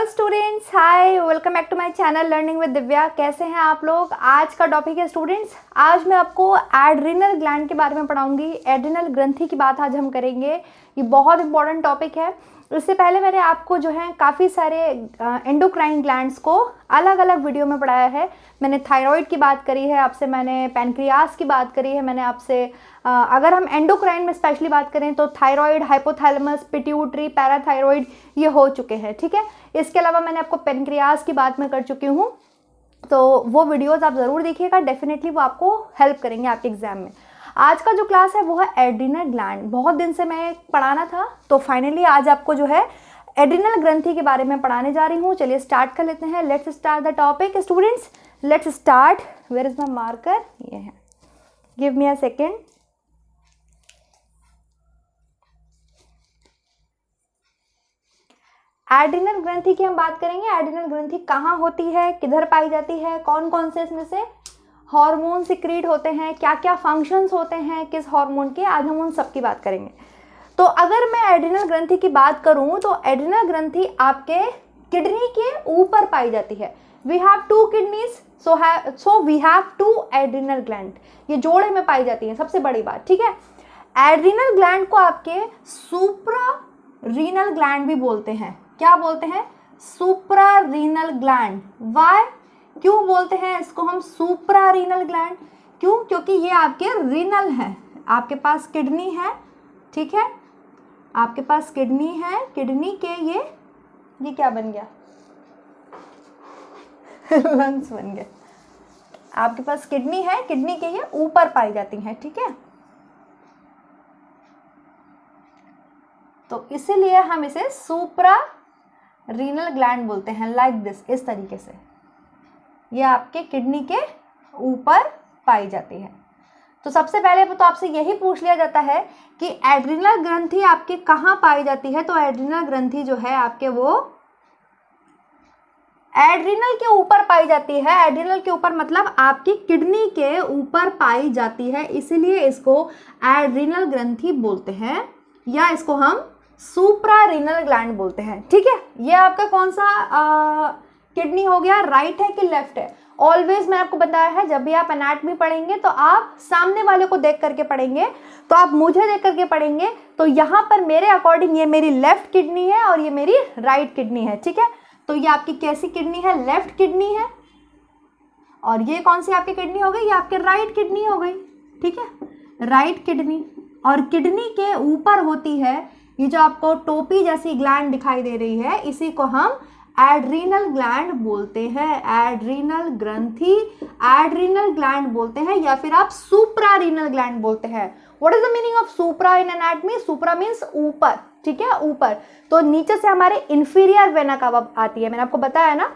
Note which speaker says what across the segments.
Speaker 1: Students, hi, welcome back to my channel learning with Divya. कैसे हैं आप लोग। आज का टॉपिक है स्टूडेंट्स, आज मैं आपको एड्रिनल ग्लैंड के बारे में पढ़ाऊंगी। एड्रिनल ग्रंथि की बात आज हम करेंगे। ये बहुत इंपॉर्टेंट टॉपिक है। इससे पहले मैंने आपको जो है काफ़ी सारे एंडोक्राइन ग्लैंड्स को अलग अलग वीडियो में पढ़ाया है। मैंने थायराइड की बात करी है आपसे, मैंने पैनक्रियास की बात करी है मैंने आपसे। अगर हम एंडोक्राइन में स्पेशली बात करें तो थायराइड, हाइपोथैलेमस, पिट्यूटरी, पैराथायराइड ये हो चुके हैं, ठीक है। इसके अलावा मैंने आपको पैनक्रियास की बात मैं कर चुकी हूँ, तो वो वीडियोस आप ज़रूर देखिएगा, डेफिनेटली वो आपको हेल्प करेंगे आपके एग्जाम में। आज का जो क्लास है वो है एड्रिनल ग्लैंड। बहुत दिन से मैं पढ़ाना था, तो फाइनली आज आपको जो है एड्रिनल ग्रंथि के बारे में पढ़ाने जा रही हूँ। चलिए स्टार्ट कर लेते हैं। Let's start the topic students, let's start. Where is my marker, ये है, give me a second. Adrenal ग्रंथि की हम बात करेंगे। एड्रिनल ग्रंथि कहाँ होती है, किधर पाई जाती है, कौन कौन से इसमें से हार्मोन सिक्रीट होते हैं, क्या क्या फंक्शंस होते हैं किस हार्मोन के, आज हम उन सब की बात करेंगे। तो अगर मैं एड्रिनल ग्रंथि की बात करूं तो एड्रिनल ग्रंथि आपके किडनी के ऊपर पाई जाती है। We have two kidneys, so we have two adrenal gland. ये जोड़े में पाई जाती है, सबसे बड़ी बात, ठीक है। एड्रिनल ग्लैंड को आपके सुप्रा रीनल ग्लैंड भी बोलते हैं। क्या बोलते हैं? सुप्रा रीनल ग्लैंड। वाई, क्यों बोलते हैं इसको हम सुप्रा रीनल ग्लैंड? क्यों? क्योंकि ये आपके रीनल है। आपके पास किडनी है, ठीक है, आपके पास किडनी है, किडनी के ये क्या बन गया लंग्स बन गए। आपके पास किडनी है, किडनी के ये ऊपर पाई जाती हैं, ठीक है। तो इसीलिए हम इसे सुप्रा रीनल ग्लैंड बोलते हैं, लाइक दिस, इस तरीके से। ये आपके किडनी के ऊपर पाई जाती है। तो सबसे पहले तो आपसे यही पूछ लिया जाता है कि एड्रिनल ग्रंथि आपके कहाँ पाई जाती है। तो एड्रिनल ग्रंथि जो है आपके वो एड्रिनल के ऊपर पाई जाती है। एड्रिनल के ऊपर मतलब आपकी किडनी के ऊपर पाई जाती है, इसीलिए इसको एड्रिनल ग्रंथि बोलते हैं, या इसको हम सुप्रा रीनल ग्लैंड बोलते हैं, ठीक है। ये आपका कौन सा किडनी हो गया, राइट है कि लेफ्ट है? ऑलवेज मैं आपको बताया है, जब भी आप एनाटॉमी पढ़ेंगे तो आप सामने वाले को देख करके पढ़ेंगे, तो आप मुझे देख करके पढ़ेंगे। तो यहाँ पर मेरे अकॉर्डिंग ये मेरी लेफ्ट किडनी है और ये मेरी राइट किडनी है, ठीक है। तो ये आपकी कैसी किडनी है? लेफ्ट किडनी है। और ये कौन सी आपकी किडनी हो गई? ये आपकी राइट किडनी हो गई, ठीक है, राइट किडनी। और किडनी के ऊपर होती है ये जो आपको टोपी जैसी ग्लैंड दिखाई दे रही है, इसी को हम एड्रिनल ग्लैंड बोलते हैं। एड्रिनल ग्रंथि, एड्रिनल ग्लैंड बोलते हैं, या फिर आप सुप्रा रीनल ग्लैंड बोलते हैं। What is the meaning of supra in anatomy? Supra means ऊपर, ठीक है, ऊपर। तो नीचे से हमारे इंफीरियर वेना कावा आती है, मैंने आपको बताया ना।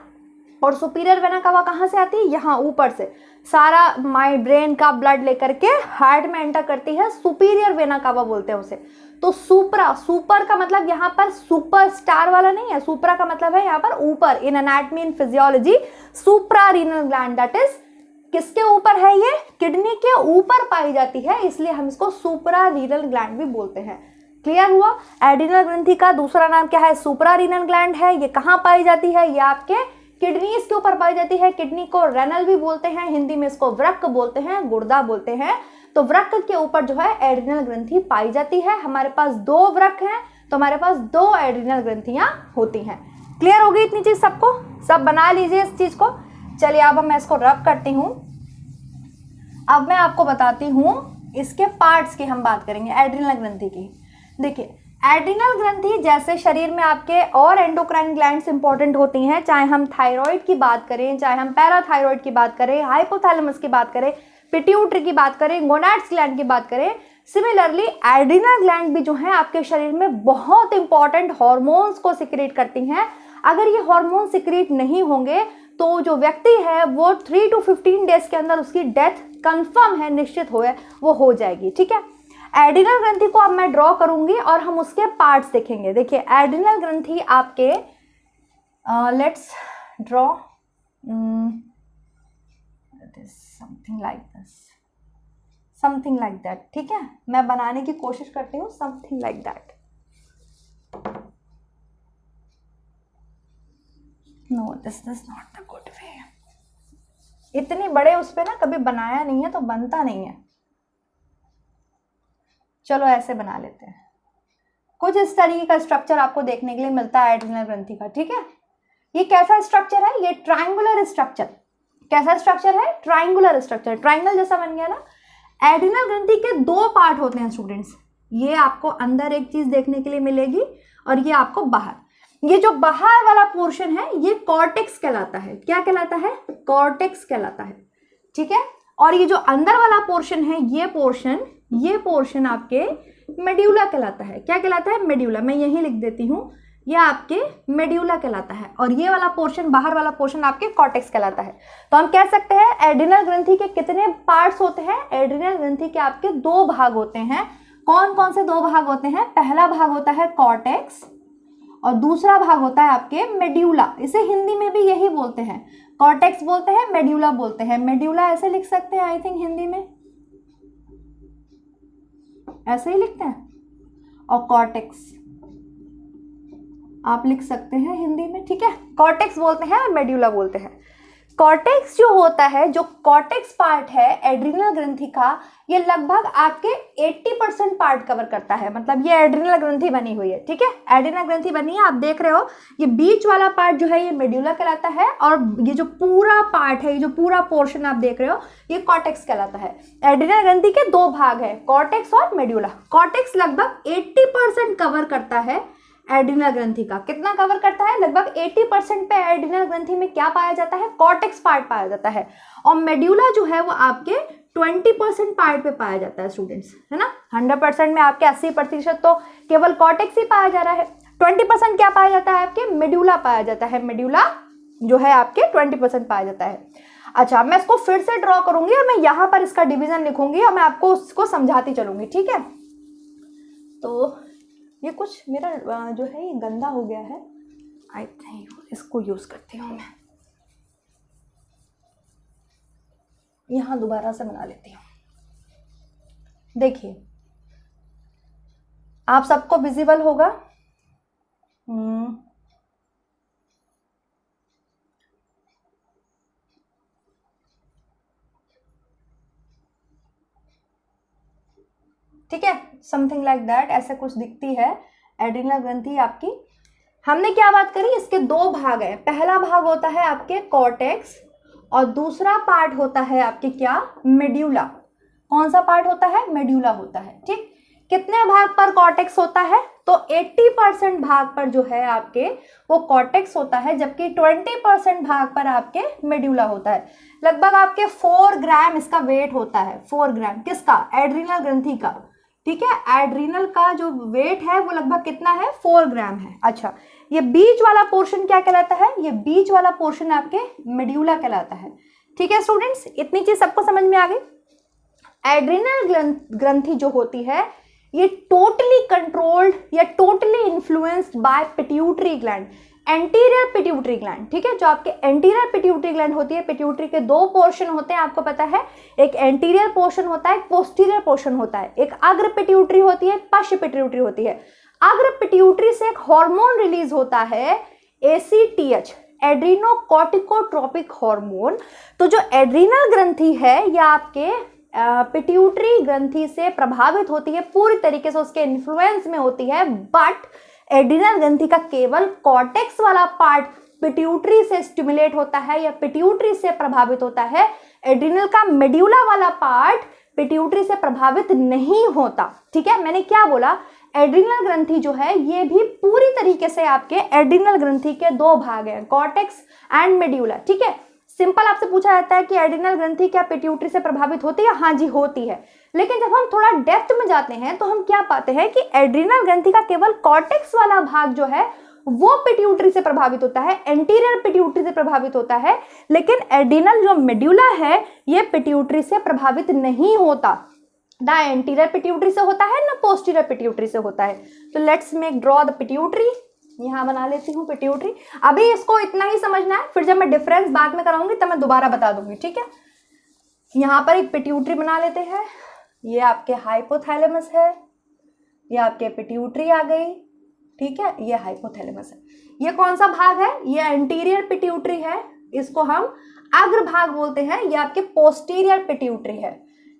Speaker 1: और सुपीरियर वेना कावा कहाँ से आती है? यहाँ ऊपर से। सारा माइंड ब्रेन का ब्लड लेकर के हार्ट में एंटर करती है, सुपीरियर वेना कावा बोलते हैं उसे। तो सुप्रा, सुपर का मतलब यहाँ पर सुपर स्टार वाला नहीं है, सुप्रा का मतलब है यहाँ पर ऊपर। In anatomy, in physiology, supra renal gland that is किसके ऊपर है? ये किडनी के ऊपर पाई जाती है, इसलिए हम इसको सुप्रा रीनल ग्लैंड भी बोलते हैं। क्लियर हुआ? एड्रिनल ग्रंथि का दूसरा नाम क्या है? सुप्रा रीनल ग्लैंड है। ये कहाँ पाई जाती है? ये आपके किडनीज के ऊपर पाई जाती है। किडनी को रेनल भी बोलते हैं, हिंदी में इसको वृक्क बोलते हैं, गुर्दा बोलते हैं। तो वृक्क के ऊपर जो है एड्रिनल ग्रंथि पाई जाती है। हमारे पास 2 वृक्क हैं, तो हमारे पास 2 एड्रिनल ग्रंथियां होती हैं। क्लियर हो गई इतनी चीज सबको? सब बना लीजिए इस चीज को। चलिए अब मैं इसको रब करती हूँ। अब मैं आपको बताती हूँ इसके पार्ट्स की हम बात करेंगे एड्रिनल ग्रंथि की। देखिए, एड्रिनल ग्रंथि जैसे शरीर में आपके और एंडोक्राइन ग्लैंड्स इंपॉर्टेंट होती हैं, चाहे हम थायराइड की बात करें, चाहे हम पैराथायराइड की बात करें, हाइपोथैलेमस की बात करें, पिट्यूटरी की बात करें, गोनाड्स ग्लैंड की बात करें। सिमिलरली एड्रिनल ग्लैंड भी जो है आपके शरीर में बहुत इंपॉर्टेंट हॉर्मोन्स को सिक्रेट करती हैं। अगर ये हार्मोन सिक्रेट नहीं होंगे तो जो व्यक्ति है वो 3 to 15 डेज के अंदर उसकी डेथ कंफर्म है, निश्चित वो हो जाएगी, ठीक है। एड्रिनल ग्रंथि को अब मैं ड्रॉ करूंगी और हम उसके पार्ट्स देखेंगे। देखिए, एड्रिनल ग्रंथि आपके let's draw something like this, something like that, ठीक है। मैं बनाने की कोशिश करती हूँ something like that. This is not the good way. इतने बड़े उस पे ना कभी बनाया नहीं है तो बनता नहीं है। चलो ऐसे बना लेते हैं। कुछ इस तरीके का स्ट्रक्चर आपको देखने के लिए मिलता है एड्रिनल ग्रंथि का, ठीक है। ये कैसा स्ट्रक्चर है? ये ट्राइंगुलर स्ट्रक्चर। कैसा स्ट्रक्चर है? ट्राइंगुलर स्ट्रक्चर, ट्राइंगल जैसा बन गया ना। एड्रिनल ग्रंथि के दो पार्ट होते हैं स्टूडेंट्स। ये आपको अंदर एक चीज देखने के लिए मिलेगी और ये आपको बाहर। ये जो बाहर वाला पोर्शन है ये कॉर्टेक्स कहलाता है। क्या कहलाता है? कॉर्टेक्स कहलाता है, ठीक है। और ये जो अंदर वाला पोर्शन है ये पोर्शन आपके मेड्यूला कहलाता है। क्या कहलाता है? मेड्यूला। मैं यही लिख देती हूँ, ये आपके मेड्यूला कहलाता है और ये वाला पोर्शन, बाहर वाला पोर्शन आपके कॉर्टेक्स कहलाता है। तो हम कह सकते हैं एड्रिनल ग्रंथि के कितने पार्ट्स होते हैं? एड्रिनल ग्रंथि के आपके दो भाग होते हैं। कौन कौन से दो भाग होते हैं? पहला भाग होता है कॉर्टेक्स और दूसरा भाग होता है आपके मेड्यूला। इसे हिंदी में भी यही बोलते हैं, कॉर्टेक्स बोलते हैं, मेड्यूला बोलते हैं। मेड्यूला ऐसे लिख सकते हैं आई थिंक हिंदी में, ऐसे ही लिखते हैं, और कॉर्टेक्स आप लिख सकते हैं हिंदी में, ठीक है। कॉर्टेक्स बोलते हैं और मेड्यूला बोलते हैं। कॉर्टेक्स जो होता है, जो कॉर्टेक्स पार्ट है एड्रिनल ग्रंथि का, ये लगभग आपके 80% पार्ट कवर करता है। मतलब ये एड्रिनल ग्रंथि बनी हुई है, ठीक है। एड्रिनल ग्रंथि बनी है, आप देख रहे हो। ये बीच वाला पार्ट जो है ये मेड्यूला कहलाता है और ये जो पूरा पार्ट है, ये जो पूरा पोर्शन आप देख रहे हो, ये कॉर्टेक्स कहलाता है। एड्रिनल ग्रंथि के दो भाग है, कॉर्टेक्स और मेड्यूला। कॉर्टेक्स लगभग 80% कवर करता है एड्रिनल ग्रंथि का। कितना कवर करता है? लगभग 80% पे एड्रिनल ग्रंथि में क्या पाया जाता है? कॉर्टेक्स पार्ट पाया जाता है। और मेड्यूला जो है वो आपके 20% पार्ट पे पाया जाता है स्टूडेंट्स, है ना। 100% में आपके 80% तो केवल कॉर्टेक्स ही पाया जा रहा है। 20% क्या पाया जाता है? आपके मेड्यूला पाया जाता है। मेड्यूला जो है आपके 20% पाया जाता है। अच्छा, मैं इसको फिर से ड्रॉ करूंगी और मैं यहाँ पर इसका डिवीजन लिखूंगी और मैं आपको उसको समझाती चलूंगी, ठीक है। तो ये कुछ मेरा जो है ये गंदा हो गया है, आई थिंक इसको यूज करती हूँ मैं। यहाँ दोबारा से बना लेती हूँ। देखिए आप सबको विजिबल होगा। ठीक है, समथिंग लाइक दैट, ऐसे कुछ दिखती है एड्रिनल ग्रंथि आपकी। हमने क्या बात करी? इसके दो भाग है। पहला भाग होता है आपके कॉर्टेक्स और दूसरा पार्ट होता है आपके क्या? मेड्यूला। कौन सा पार्ट होता है? मेड्यूला होता है, ठीक। कितने भाग पर कॉर्टेक्स होता है? तो 80% भाग पर जो है आपके वो कॉर्टेक्स होता है, जबकि 20% भाग पर आपके मेड्यूला होता है। लगभग आपके 4 ग्राम इसका वेट होता है। 4 ग्राम किसका? एड्रिनल ग्रंथि का, ठीक है। एड्रिनल का जो वेट है वो लगभग कितना है? 4 ग्राम है। अच्छा, ये बीच वाला पोर्शन क्या कहलाता है? ये बीच वाला पोर्शन आपके मेड्यूला कहलाता है, ठीक है स्टूडेंट्स। इतनी चीज सबको समझ में आ गई। एड्रिनल ग्रंथि जो होती है ये टोटली कंट्रोल्ड या totally influenced by pituitary gland, anterior pituitary gland, ठीक है। जो आपके एंटीरियर पिट्यूटरी ग्लैंड होती है, पिट्यूटरी के दो पोर्शन होते हैं आपको पता है, एक एंटीरियर पोर्शन होता है, एक पोस्टीरियर पोर्शन होता है। एक अग्र पिट्यूटरी होती है, पश्च पिट्यूटरी होती है। अग्र पिट्यूटरी से एक हार्मोन रिलीज होता है ACTH, एड्रीनोकॉर्टिकोट्रोपिक हार्मोन। तो जो एड्रिनल ग्रंथि है यह आपके पिट्यूटरी ग्रंथि से प्रभावित होती है, पूरी तरीके से उसके इन्फ्लुएंस में होती है। बट एड्रिनल ग्रंथि का केवल कॉर्टेक्स वाला पार्ट पिट्यूटरी से स्टिमुलेट होता है या पिट्यूटरी से प्रभावित होता है। एड्रिनल का मेड्यूला वाला पार्ट पिट्यूटरी से प्रभावित नहीं होता, ठीक है। मैंने क्या बोला? एड्रिनल ग्रंथि जो है ये भी पूरी तरीके से आपके एड्रिनल ग्रंथि के दो भाग हैं, कॉर्टेक्स एंड मेड्यूला, ठीक है। सिंपल आपसे पूछा जाता है कि एड्रिनल ग्रंथि क्या पिट्यूटरी से प्रभावित होती है? हाँ जी, होती है। लेकिन जब हम थोड़ा डेप्थ में जाते हैं तो हम क्या पाते हैं कि एड्रिनल ग्रंथि का केवल कॉर्टेक्स वाला भाग जो है वो पिट्यूटरी से प्रभावित होता है, एंटीरियर पिट्यूटरी से प्रभावित होता है। लेकिन एड्रिनल जो मेड्यूला है ये पिट्यूटरी से प्रभावित नहीं होता, ना एंटीरियर पिट्यूटरी से होता है ना पोस्टीरियर पिट्यूटरी से होता है। तो let's make draw the pituitary. यहाँ बना लेती हूँ पिट्यूटरी। अभी इसको इतना ही समझना है, फिर जब मैं डिफरेंस बाद में कराऊंगी तब मैं दोबारा बता दूंगी, ठीक है। यहाँ पर एक पिट्यूटरी बना लेते हैं। ये आपके हाइपोथैलेमस है, ये आपके पिट्यूटरी आ गई, ठीक है, ये हाइपोथैलेमस है। ये कौन सा भाग है? ये एंटीरियर पिट्यूटरी है, इसको हम अग्र भाग बोलते हैं। ये आपके पोस्टीरियर पिट्यूटरी है,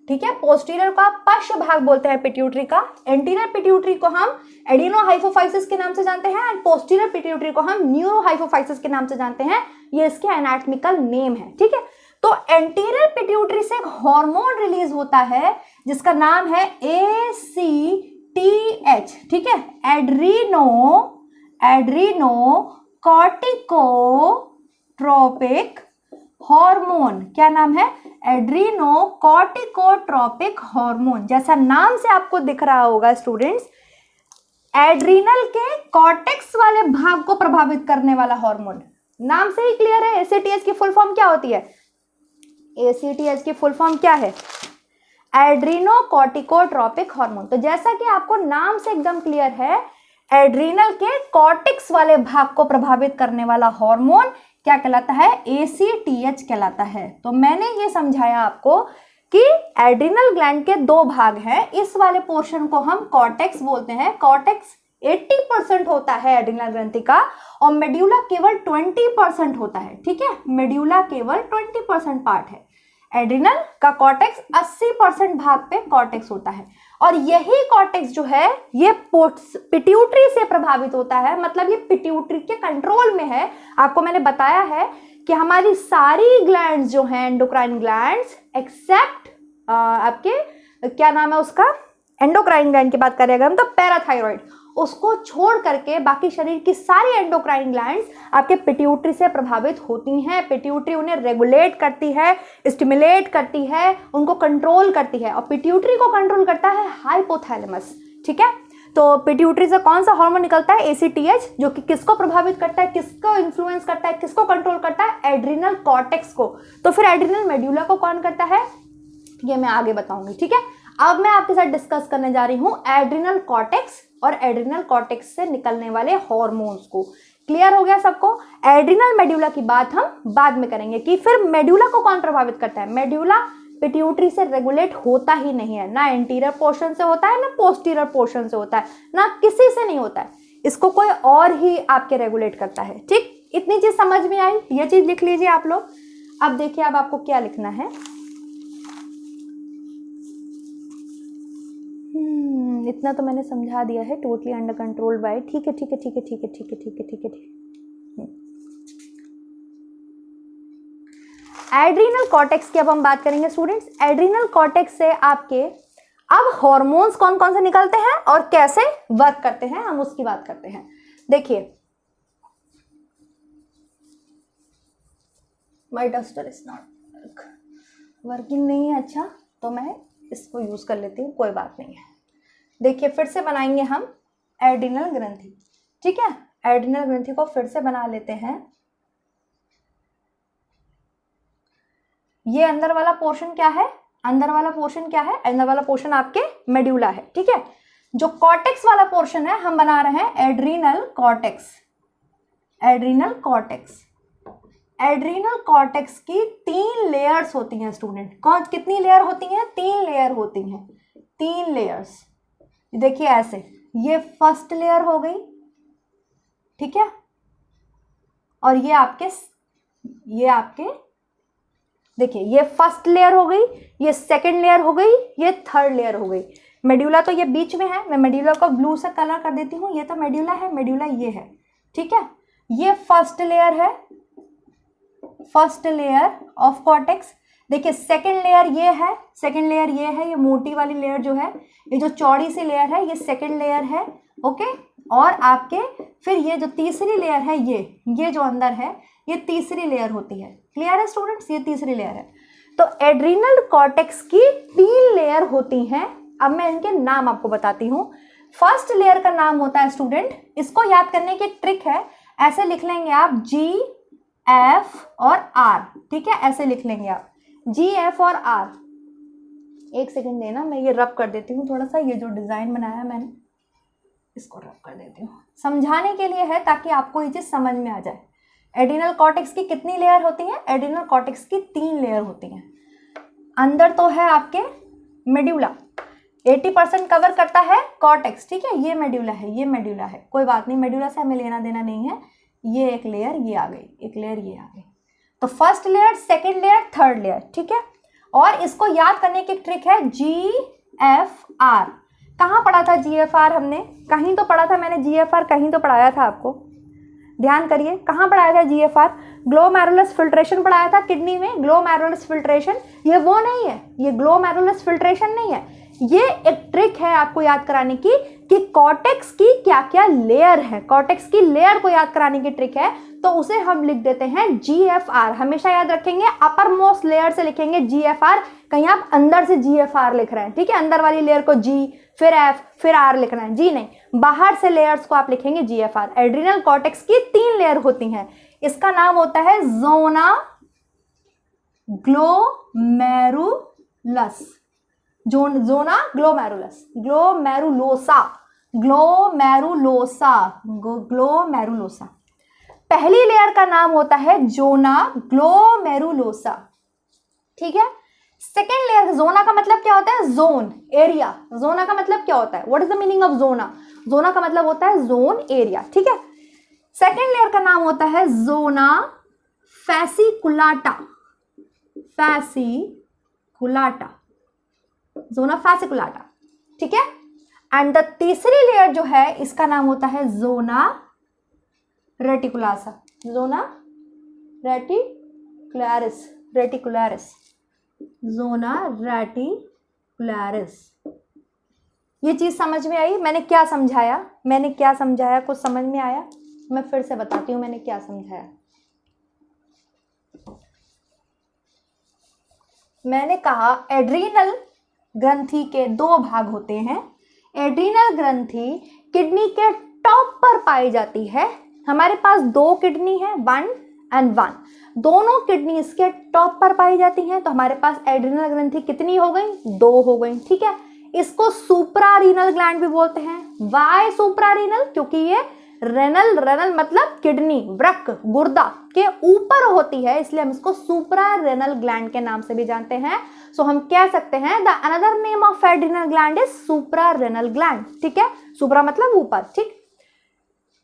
Speaker 1: ठीक है। पोस्टीरियर का पश्च भाग बोलते हैं पिट्यूटरी का। एंटीरियर पिट्यूटरी को हम एडिनोहाइपोफाइसिस के नाम से जानते हैं एंड पोस्टीरियर पिट्यूटरी को हम न्यूरोहाइपोफाइसिस के नाम से जानते हैं। ये इसके एनाटॉमिकल नेम है, ठीक है। तो एंटीरियर पिट्यूटरी से एक हार्मोन रिलीज होता है जिसका नाम है ACTH, ठीक है, एड्रीनोकॉर्टिकोट्रोपिक हार्मोन। क्या नाम है? एड्रीनोकॉर्टिकोट्रोपिक हार्मोन। जैसा नाम से आपको दिख रहा होगा स्टूडेंट्स, एड्रीनल के कॉर्टेक्स वाले भाग को प्रभावित करने वाला हार्मोन। नाम से ही क्लियर है। ACTH की फुल फॉर्म क्या होती है? ACTH की फुल फॉर्म क्या है? एड्रीनोकॉर्टिकोट्रोपिक हार्मोन। तो जैसा कि आपको नाम से एकदम क्लियर है, एड्रीनल के कॉर्टेक्स वाले भाग को प्रभावित करने वाला हार्मोन क्या कहलाता है? ACTH कहलाता है। तो मैंने ये समझाया आपको कि एड्रीनल ग्लैंड के दो भाग हैं। इस वाले पोर्शन को हम कॉर्टेक्स बोलते हैं। कॉर्टेक्स 80% होता है एड्रीनल ग्रंथि का और मेड्यूला केवल 20% होता है, ठीक है। मेड्यूला केवल 20% पार्ट है। एड्रीनल का कॉर्टेक्स 80% भाग पे कॉर्टेक्स होता है और यही कॉर्टेक्स जो है ये पिट्यूटरी से प्रभावित होता है, मतलब ये पिट्यूटरी के कंट्रोल में है। आपको मैंने बताया है कि हमारी सारी ग्लैंड्स जो हैं, एंडोक्राइन ग्लैंड्स एक्सेप्ट आपके क्या नाम है उसका, एंडोक्राइन ग्लैंड की बात करेंगे हम तो पैराथायरॉइड, उसको छोड़ करके बाकी शरीर की सारी एंडोक्राइन ग्लैंड्स आपके पिट्यूटरी से प्रभावित होती हैं। पिट्यूटरी उन्हें रेगुलेट करती है, स्टिमुलेट करती है, उनको कंट्रोल करती है और पिट्यूटरी को कंट्रोल करता है हाइपोथैलेमस, ठीक है। तो पिट्यूटरी से कौन सा हार्मोन निकलता है? ACTH, जो कि किसको प्रभावित करता है, किसको इन्फ्लुएंस करता है, किसको कंट्रोल करता है? एड्रीनल कॉर्टेक्स को। तो फिर एड्रीनल मेड्यूला को कौन करता है, ये मैं आगे बताऊंगी, ठीक है। अब मैं आपके साथ डिस्कस करने जा रही हूं एड्रीनल कॉर्टेक्स और एड्रीनल कॉर्टेक्स से निकलने वाले हार्मोन्स को। क्लियर हो गया सबको? एड्रीनल मेड्यूला की बात हम बाद में करेंगे कि फिर मेड्यूला को कौन प्रभावित करता है। मेड्यूला पिट्यूटरी से रेगुलेट होता ही नहीं है, ना एंटीरियर पोर्शन से होता है, ना पोस्टीरियर पोर्शन से होता है, ना किसी से नहीं होता है। इसको कोई और ही आपके रेगुलेट करता है, ठीक। इतनी चीज समझ में आई? ये चीज लिख लीजिए आप लोग। अब देखिए अब आपको क्या लिखना है। इतना तो मैंने समझा दिया है, टोटली अंडर कंट्रोल बाय, ठीक है ठीक है ठीक है ठीक है ठीक है ठीक है ठीक है ठीक। एड्रीनल कॉर्टेक्स की अब हम बात करेंगे स्टूडेंट्स। एड्रीनल कॉर्टेक्स से आपके अब हार्मोन्स कौन कौन से निकलते हैं और कैसे वर्क करते हैं, हम उसकी बात करते हैं। देखिए, my duster is not working नहीं है, अच्छा तो मैं इसको यूज कर लेती हूँ, कोई बात नहीं है। देखिए फिर से बनाएंगे हम एड्रीनल ग्रंथि, ठीक है। एड्रीनल ग्रंथि को फिर से बना लेते हैं। ये अंदर वाला पोर्शन क्या है? अंदर वाला पोर्शन क्या है? अंदर वाला पोर्शन आपके मेड्यूला है, ठीक है। जो कॉर्टेक्स वाला पोर्शन है हम बना रहे हैं adrenal cortex. Adrenal cortex, adrenal cortex की 3 लेयर्स होती हैं स्टूडेंट। कौन कितनी लेयर होती हैं? 3 लेयर होती हैं, 3 लेयर्स। देखिए ऐसे, ये फर्स्ट लेयर हो गई, ठीक है, और ये आपके देखिए ये फर्स्ट लेयर हो गई, ये सेकंड लेयर हो गई, ये थर्ड लेयर हो गई। मेड्यूला तो ये बीच में है, मैं मेड्यूला को ब्लू से कलर कर देती हूँ। ये तो मेड्यूला है, मेड्यूला ये है, ठीक है। ये फर्स्ट लेयर है, फर्स्ट लेयर ऑफ कॉर्टेक्स। देखिए सेकंड लेयर ये है, सेकंड लेयर ये है, ये मोटी वाली लेयर जो है, ये जो चौड़ी सी लेयर है ये सेकंड लेयर है, ओके। और आपके फिर ये जो तीसरी लेयर है, ये जो अंदर है ये तीसरी लेयर होती है। क्लियर है स्टूडेंट्स? ये तीसरी लेयर है। तो एड्रीनल कॉर्टेक्स की 3 लेयर होती हैं। अब मैं इनके नाम आपको बताती हूँ। फर्स्ट लेयर का नाम होता है स्टूडेंट, इसको याद करने की ट्रिक है, ऐसे लिख लेंगे आप G, F और R, ठीक है, ऐसे लिख लेंगे आप G, F और R। एक सेकंड देना, मैं ये रब कर देती हूँ थोड़ा सा, ये जो डिजाइन बनाया मैंने इसको रब कर देती हूँ, समझाने के लिए है ताकि आपको ये चीज समझ में आ जाए। एड्रीनल कॉर्टेक्स की कितनी लेयर होती है? एड्रीनल कॉर्टेक्स की 3 लेयर होती हैं। अंदर तो है आपके मेड्यूला, 80% कवर करता है कॉर्टेक्स, ठीक है। ये मेड्यूला है, ये मेड्यूला है, कोई बात नहीं, मेड्यूला से हमें लेना देना नहीं है। ये एक लेयर, ये आ गई, एक लेयर ये आ गई। तो first layer, second layer, third layer, ठीक है। और इसको याद करने की ट्रिक है GFR। कहाँ पढ़ा था GFR हमने? कहीं तो पढ़ा था मैंने GFR, कहीं तो पढ़ाया था आपको, ध्यान करिए। कहाँ पढ़ाया था GFR? ग्लोमेरुलस फिल्ट्रेशन पढ़ाया था किडनी में। ग्लोमेरुलस फिल्ट्रेशन ये वो नहीं है, ये ग्लोमेरुलस फिल्ट्रेशन नहीं है, ये एक ट्रिक है आपको याद कराने की कि कॉर्टेक्स की क्या क्या लेयर है। कॉर्टेक्स की लेयर को याद कराने की ट्रिक है, तो उसे हम लिख देते हैं GFR। हमेशा याद रखेंगे, अपर मोस्ट लेयर से लिखेंगे GFR। कहीं आप अंदर से GFR लिख रहे हैं, ठीक है, अंदर वाली लेयर को G फिर F फिर R लिखना है, G नहीं, बाहर से लेयर्स को आप लिखेंगे GFR। एड्रिनल कॉर्टेक्स की 3 लेयर होती हैं, इसका नाम होता है जोना ग्लोमेरुलस, जोना ग्लोमेरुलस, ग्लोमेरुलोसा, ग्लोमेरुलोसा, ग्लोमेरुलोसा। पहली लेयर का नाम होता है जोना ग्लोमेरुलोसा, ठीक है। सेकेंड लेयर, जोना का मतलब क्या होता है? Zone, area. जोना का मतलब क्या होता है? What is the meaning of zona? Zona का मतलब होता है जोन, एरिया, ठीक है। सेकेंड लेयर का नाम होता है जोना फैसिकुलाटा, फैसिकुलाटा, जोना फैसिकुलाटा, ठीक है। एंड द तीसरी लेयर जो है इसका नाम होता है zona reticularis, zona reticularis, reticularis, zona reticularis. ये चीज समझ में आई? मैंने क्या समझाया? मैंने क्या समझाया? कुछ समझ में आया? मैं फिर से बताती हूँ मैंने क्या समझाया। मैंने कहा एड्रीनल ग्रंथि के 2 भाग होते हैं। एड्रीनल ग्रंथि किडनी के टॉप पर पाई जाती है। हमारे पास 2 किडनी है, 1 and 1, दोनों किडनी इसके टॉप पर पाई जाती हैं। तो हमारे पास एड्रीनल ग्रंथि कितनी हो गई? 2 हो गई, ठीक है। इसको सुप्रारीनल ग्लैंड भी बोलते हैं। Why suprarenal? क्योंकि ये रेनल, रेनल मतलब किडनी, वृक्क, गुर्दा के ऊपर होती है, इसलिए हम इसको सुप्रारेनल ग्लैंड के नाम से भी जानते हैं। सो हम कह सकते हैं the another name of adrenal gland is suprarenal gland, ठीक है। सुप्रा मतलब ऊपर, ठीक।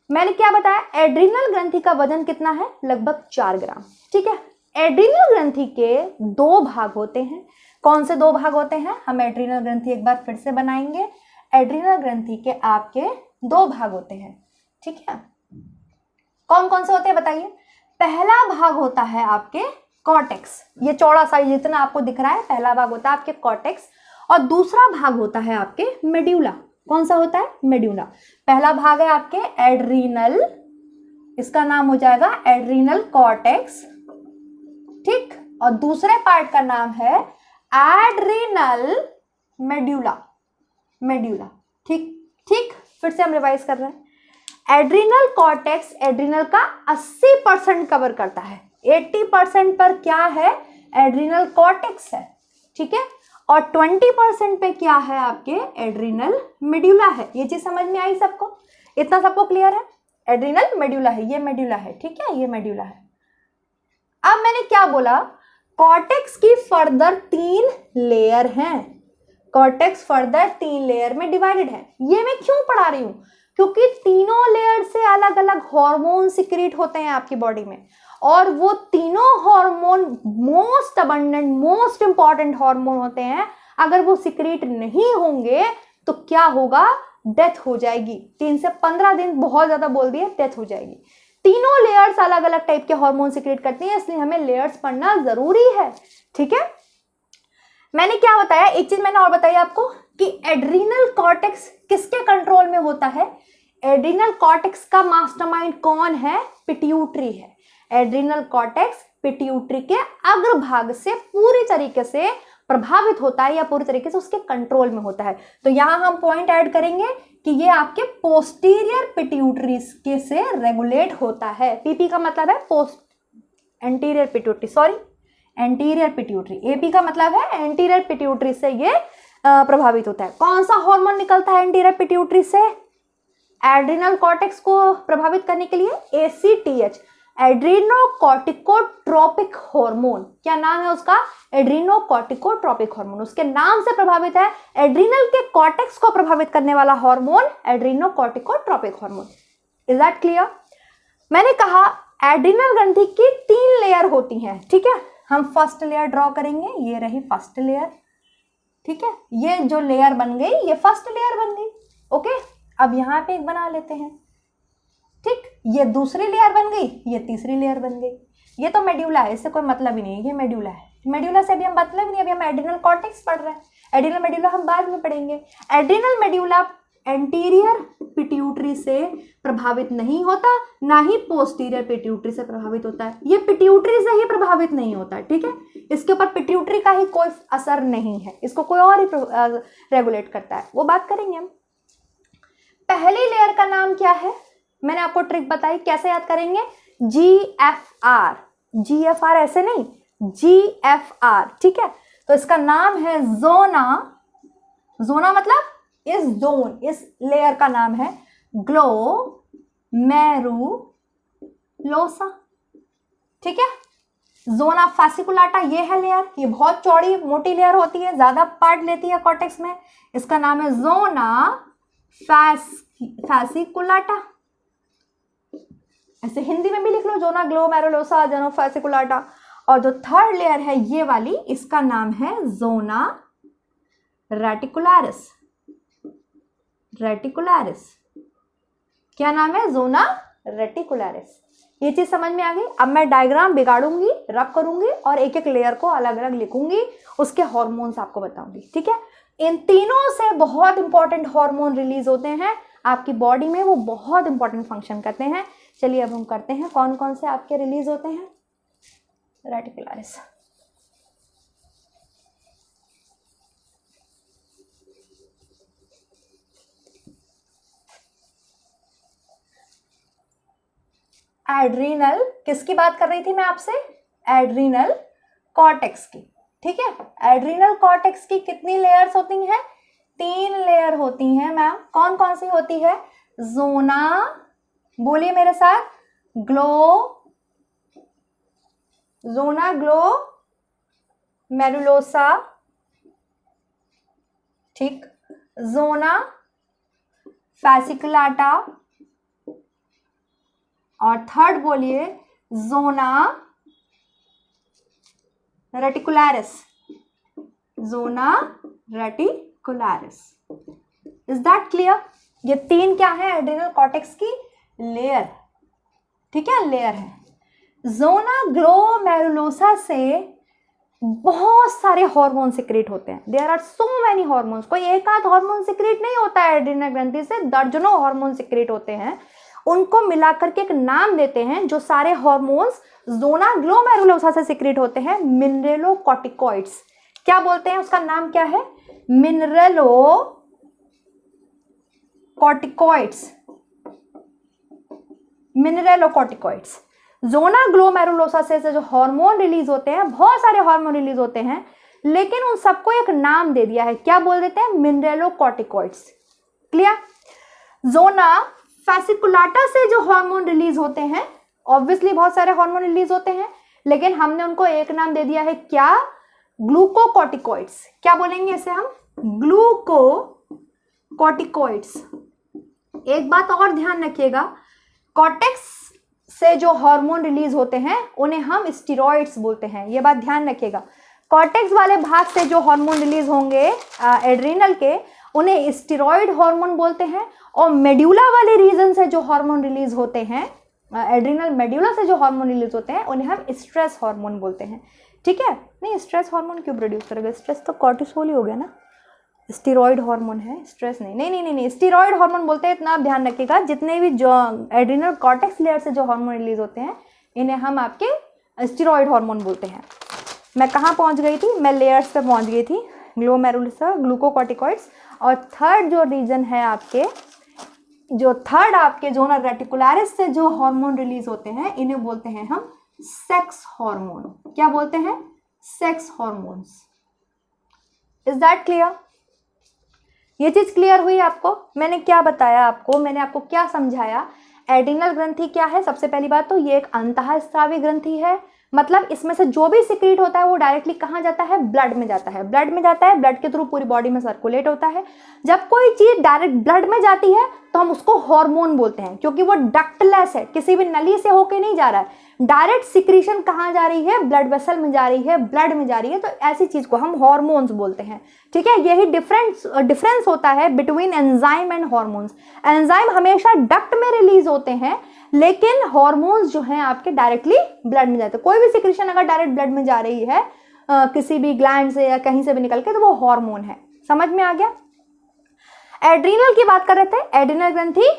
Speaker 1: मैंने क्या बताया? एड्रीनल ग्रंथि का वजन कितना है? लगभग 4 ग्राम, ठीक है। एड्रीनल ग्रंथि के 2 भाग होते हैं। कौन से 2 भाग होते हैं? हम एड्रीनल ग्रंथि एक बार फिर से बनाएंगे। एड्रीनल ग्रंथि के आपके 2 भाग होते हैं, ठीक है। कौन कौन से होते हैं बताइए? पहला भाग होता है आपके कॉर्टेक्स, ये चौड़ा सा जितना आपको दिख रहा है, पहला भाग होता है आपके कॉर्टेक्स। और दूसरा भाग होता है आपके मेड्यूला। कौन सा होता है? मेड्यूला। पहला भाग है आपके एड्रीनल, इसका नाम हो जाएगा एड्रीनल कॉर्टेक्स, ठीक। और दूसरे पार्ट का नाम है एड्रीनल मेड्यूला, मेड्यूला, ठीक ठीक। फिर से हम रिवाइज कर रहे हैं। एड्रीनल कॉर्टेक्स एड्रीनल का 80% कवर करता है। 80% पर क्या है? एड्रीनल कॉर्टेक्स है, ठीक है। और 20% पे क्या है? आपके एड्रीनल मेड्यूला है। ये चीज समझ में आई सबको? इतना सबको क्लियर है? एड्रीनल मेड्यूला है, ये मेड्यूला है, ठीक है, ये मेड्यूला है। अब मैंने क्या बोला? कॉर्टेक्स की फर्दर 3 लेयर हैं। कॉर्टेक्स फर्दर 3 लेयर में डिवाइडेड है। ये मैं क्यों पढ़ा रही हूं? क्योंकि तीनों लेयर से अलग अलग हार्मोन सिक्रीट होते हैं आपकी बॉडी में, और वो तीनों hormone most abundant, most important hormone होते हैं। अगर वो सिक्रीट नहीं होंगे तो क्या होगा? डेथ हो जाएगी। 3 से 15 दिन, बहुत ज्यादा बोल दिए, डेथ हो जाएगी। तीनों लेयर्स अलग अलग टाइप के हार्मोन सिक्रीट करती हैं, इसलिए हमें लेयर्स पढ़ना जरूरी है, ठीक है। मैंने क्या बताया? एक चीज मैंने और बताई आपको कि एड्रीनल कॉर्टेक्स किसके कंट्रोल में होता है? एड्रीनल कॉर्टेक्स का मास्टरमाइंड कौन है? पिट्यूटरी है। एड्रीनल कॉर्टेक्स पिट्यूटरी के अग्रभाग से पूरी तरीके से प्रभावित होता है, या पूरी तरीके से उसके कंट्रोल में होता है। तो यहां हम पॉइंट ऐड करेंगे कि ये आपके पोस्टीरियर पिट्यूटरी के से रेगुलेट होता है। पीपी का मतलब है post, anterior pituitary, sorry anterior pituitary. AP का मतलब है एंटीरियर पिट्यूटरी से ये प्रभावित होता है। कौन सा हार्मोन निकलता है एंटीरियर पिट्यूटरी से एड्रीनल कॉर्टेक्स को प्रभावित करने के लिए? ACTH, adrenocorticotropic hormone. क्या नाम है उसका? Adrenocorticotropic hormone. उसके नाम से प्रभावित है, एड्रीनल के कॉर्टेक्स को प्रभावित करने वाला hormone adrenocorticotropic hormone. Is that clear? मैंने कहा एड्रीनल ग्रंथि की 3 लेयर होती हैं, ठीक है। हम फर्स्ट लेयर ड्रॉ करेंगे, ये रही फर्स्ट लेयर, ठीक है। ये जो लेयर बन गई ये फर्स्ट लेयर बन गई, ओके। अब यहां पे एक बना लेते हैं, ठीक। ये दूसरी लेयर बन गई, ये तीसरी लेयर बन गई। ये तो मेड्यूला है, इससे कोई मतलब ही नहीं है, ये मेड्यूला है। मेड्यूला से अभी हम मतलब नहीं, अभी हम एड्रीनल कॉर्टेक्स पढ़ रहे हैं। एड्रीनल मेड्यूला हम बाद में पढ़ेंगे। एड्रीनल मेड्यूला एंटीरियर पिट्यूटरी से प्रभावित नहीं होता, ना ही पोस्टीरियर पिट्यूटरी से प्रभावित होता है। ये पिट्यूटरी से ही प्रभावित नहीं होता है, ठीक है। इसके ऊपर पिट्यूटरी का ही कोई असर नहीं है, इसको कोई और ही रेगुलेट करता है, वो बात करेंगे हम। पहली लेयर का नाम क्या है? मैंने आपको ट्रिक बताई, कैसे याद करेंगे? GFR। GFR ऐसे नहीं, GFR, ठीक है। तो इसका नाम है जोना। जोना मतलब इस जोन, इस लेयर का नाम है ग्लोमेरुलोसा, ठीक है। जोना फासिकुलाटा ये है लेयर, ये बहुत चौड़ी मोटी लेयर होती है, ज्यादा पार्ट लेती है कॉर्टेक्स में। इसका नाम है जोना फासिकुलाटा। ऐसे हिंदी में भी लिख लो, जोना ग्लोमेरुलोसा, जोना फासिकुलाटा। और जो थर्ड लेयर है ये वाली, इसका नाम है जोना रेटिकुलरिस। रेटिकुलरिस, क्या नाम है? Zona reticularis. ये चीज समझ में आ गई? अब मैं डायग्राम बिगाड़ूंगी, रब करूंगी और एक एक लेयर को अलग अलग लिखूंगी, उसके हार्मोन्स आपको बताऊंगी, ठीक है। इन तीनों से बहुत इंपॉर्टेंट हार्मोन रिलीज होते हैं आपकी बॉडी में, वो बहुत इंपॉर्टेंट फंक्शन करते हैं। चलिए अब हम करते हैं कौन कौन से आपके रिलीज होते हैं। रेटिकुलरिस, एड्रीनल, किसकी बात कर रही थी मैं आपसे? एड्रीनल कॉर्टेक्स की, ठीक है। एड्रीनल कॉर्टेक्स की कितनी लेयर्स होती हैं? 3 लेयर होती हैं मैम। कौन कौन सी होती है? जोना, बोलिए मेरे साथ, जोना ग्लोमेरुलोसा, ठीक। जोना फासिकुलाटा, और थर्ड बोलिए zona reticularis. Zona reticularis. Is that clear? ये 3 क्या है? एड्रीनल कॉर्टेक्स की लेयर, ठीक है, लेयर है। जोना ग्लोमेरुलोसा से बहुत सारे हार्मोन सिक्रेट होते हैं। There are so many hormones. कोई एक आध हार्मोन सिक्रेट नहीं होता है एड्रीनल ग्रंथि से, दर्जनों हार्मोन सिक्रेट होते हैं। उनको मिलाकर के एक नाम देते हैं। जो सारे हार्मोन्स जोना ग्लोमेरुलोसा से सिक्रेट होते हैं, मिनरेलोकॉर्टिकॉइड्स। क्या बोलते हैं? उसका नाम क्या है? मिनरेलोकॉर्टिकॉइड्स। मिनरेलोकॉर्टिकॉइड्स। जोना ग्लोमेरुलोसा से जो हार्मोन रिलीज होते हैं, बहुत सारे हार्मोन रिलीज होते हैं, लेकिन उन सबको एक नाम दे दिया है। क्या बोल देते हैं? मिनरेलोकॉर्टिकॉइड्स। क्लियर? जोना फासिकुलाटा से जो हार्मोन रिलीज होते हैं, ऑब्वियसली बहुत सारे हार्मोन रिलीज होते हैं, लेकिन हमने उनको एक नाम दे दिया है। क्या? ग्लूकोकॉर्टिकॉइड्स। क्या बोलेंगे इसे हम? ग्लूकोकॉर्टिकॉइड्स। एक बात और ध्यान रखिएगा, कॉर्टेक्स से जो हार्मोन रिलीज होते हैं उन्हें हम स्टेरॉइड्स बोलते हैं। ये बात ध्यान रखिएगा। कॉर्टेक्स वाले भाग से जो हार्मोन रिलीज होंगे एड्रीनल के, उन्हें स्टेरॉइड हार्मोन बोलते हैं। और मेड्यूला वाले रीजन से जो हार्मोन रिलीज होते हैं, एड्रीनल मेड्यूला से जो हार्मोन रिलीज होते हैं, उन्हें हम स्ट्रेस हार्मोन बोलते हैं, ठीक है। नहीं, स्ट्रेस हार्मोन क्यों प्रोड्यूस करेगा? स्ट्रेस तो कॉर्टिसोल ही हो गया ना, स्टेरॉइड हार्मोन है, स्ट्रेस नहीं। नहीं नहीं नहीं, स्टेरॉइड हार्मोन बोलते हैं। इतना आप ध्यान रखिएगा, जितने भी जो एड्रीनल कॉर्टेक्स लेयर से जो हार्मोन रिलीज होते हैं, इन्हें हम आपके स्टेरॉइड हार्मोन बोलते हैं। मैं कहाँ पहुँच गई थी? मैं लेयर्स पे पहुँच गई थी। ग्लोमेरुलोसा, ग्लूकोकॉर्टिकॉइड्स, और थर्ड जो रीजन है आपके, जो थर्ड आपके जोना रेटिकुलरिस से जो हार्मोन रिलीज होते हैं, इन्हें बोलते हैं हम सेक्स हार्मोन। क्या बोलते हैं? Sex hormones. Is that clear? ये चीज क्लियर हुई आपको? मैंने क्या बताया आपको? मैंने आपको क्या समझाया? एड्रिनल ग्रंथि क्या है? सबसे पहली बात तो ये एक अंतःस्रावी ग्रंथि है, मतलब इसमें से जो भी सिक्रीट होता है वो डायरेक्टली कहाँ जाता है? ब्लड में जाता है। ब्लड में जाता है, ब्लड के थ्रू पूरी बॉडी में सर्कुलेट होता है। जब कोई चीज डायरेक्ट ब्लड में जाती है तो हम उसको हार्मोन बोलते हैं, क्योंकि वो डक्टलेस है, किसी भी नली से होके नहीं जा रहा है, डायरेक्ट सिक्रीशन कहाँ जा रही है? ब्लड वेसल में जा रही है, ब्लड में जा रही है, तो ऐसी चीज को हम हार्मोन्स बोलते हैं। ठीक है, यही डिफरेंस होता है between enzyme and hormones. Enzyme हमेशा डक्ट में रिलीज होते हैं, लेकिन हार्मोन्स जो हैं आपके डायरेक्टली ब्लड में जाते हैं। कोई भी सिक्रीशन अगर डायरेक्ट ब्लड में जा रही है किसी भी ग्लैंड से या कहीं से भी निकल के, तो वो हार्मोन है। समझ में आ गया? एड्रिनल की बात कर रहे थे। एड्रिनल ग्रंथि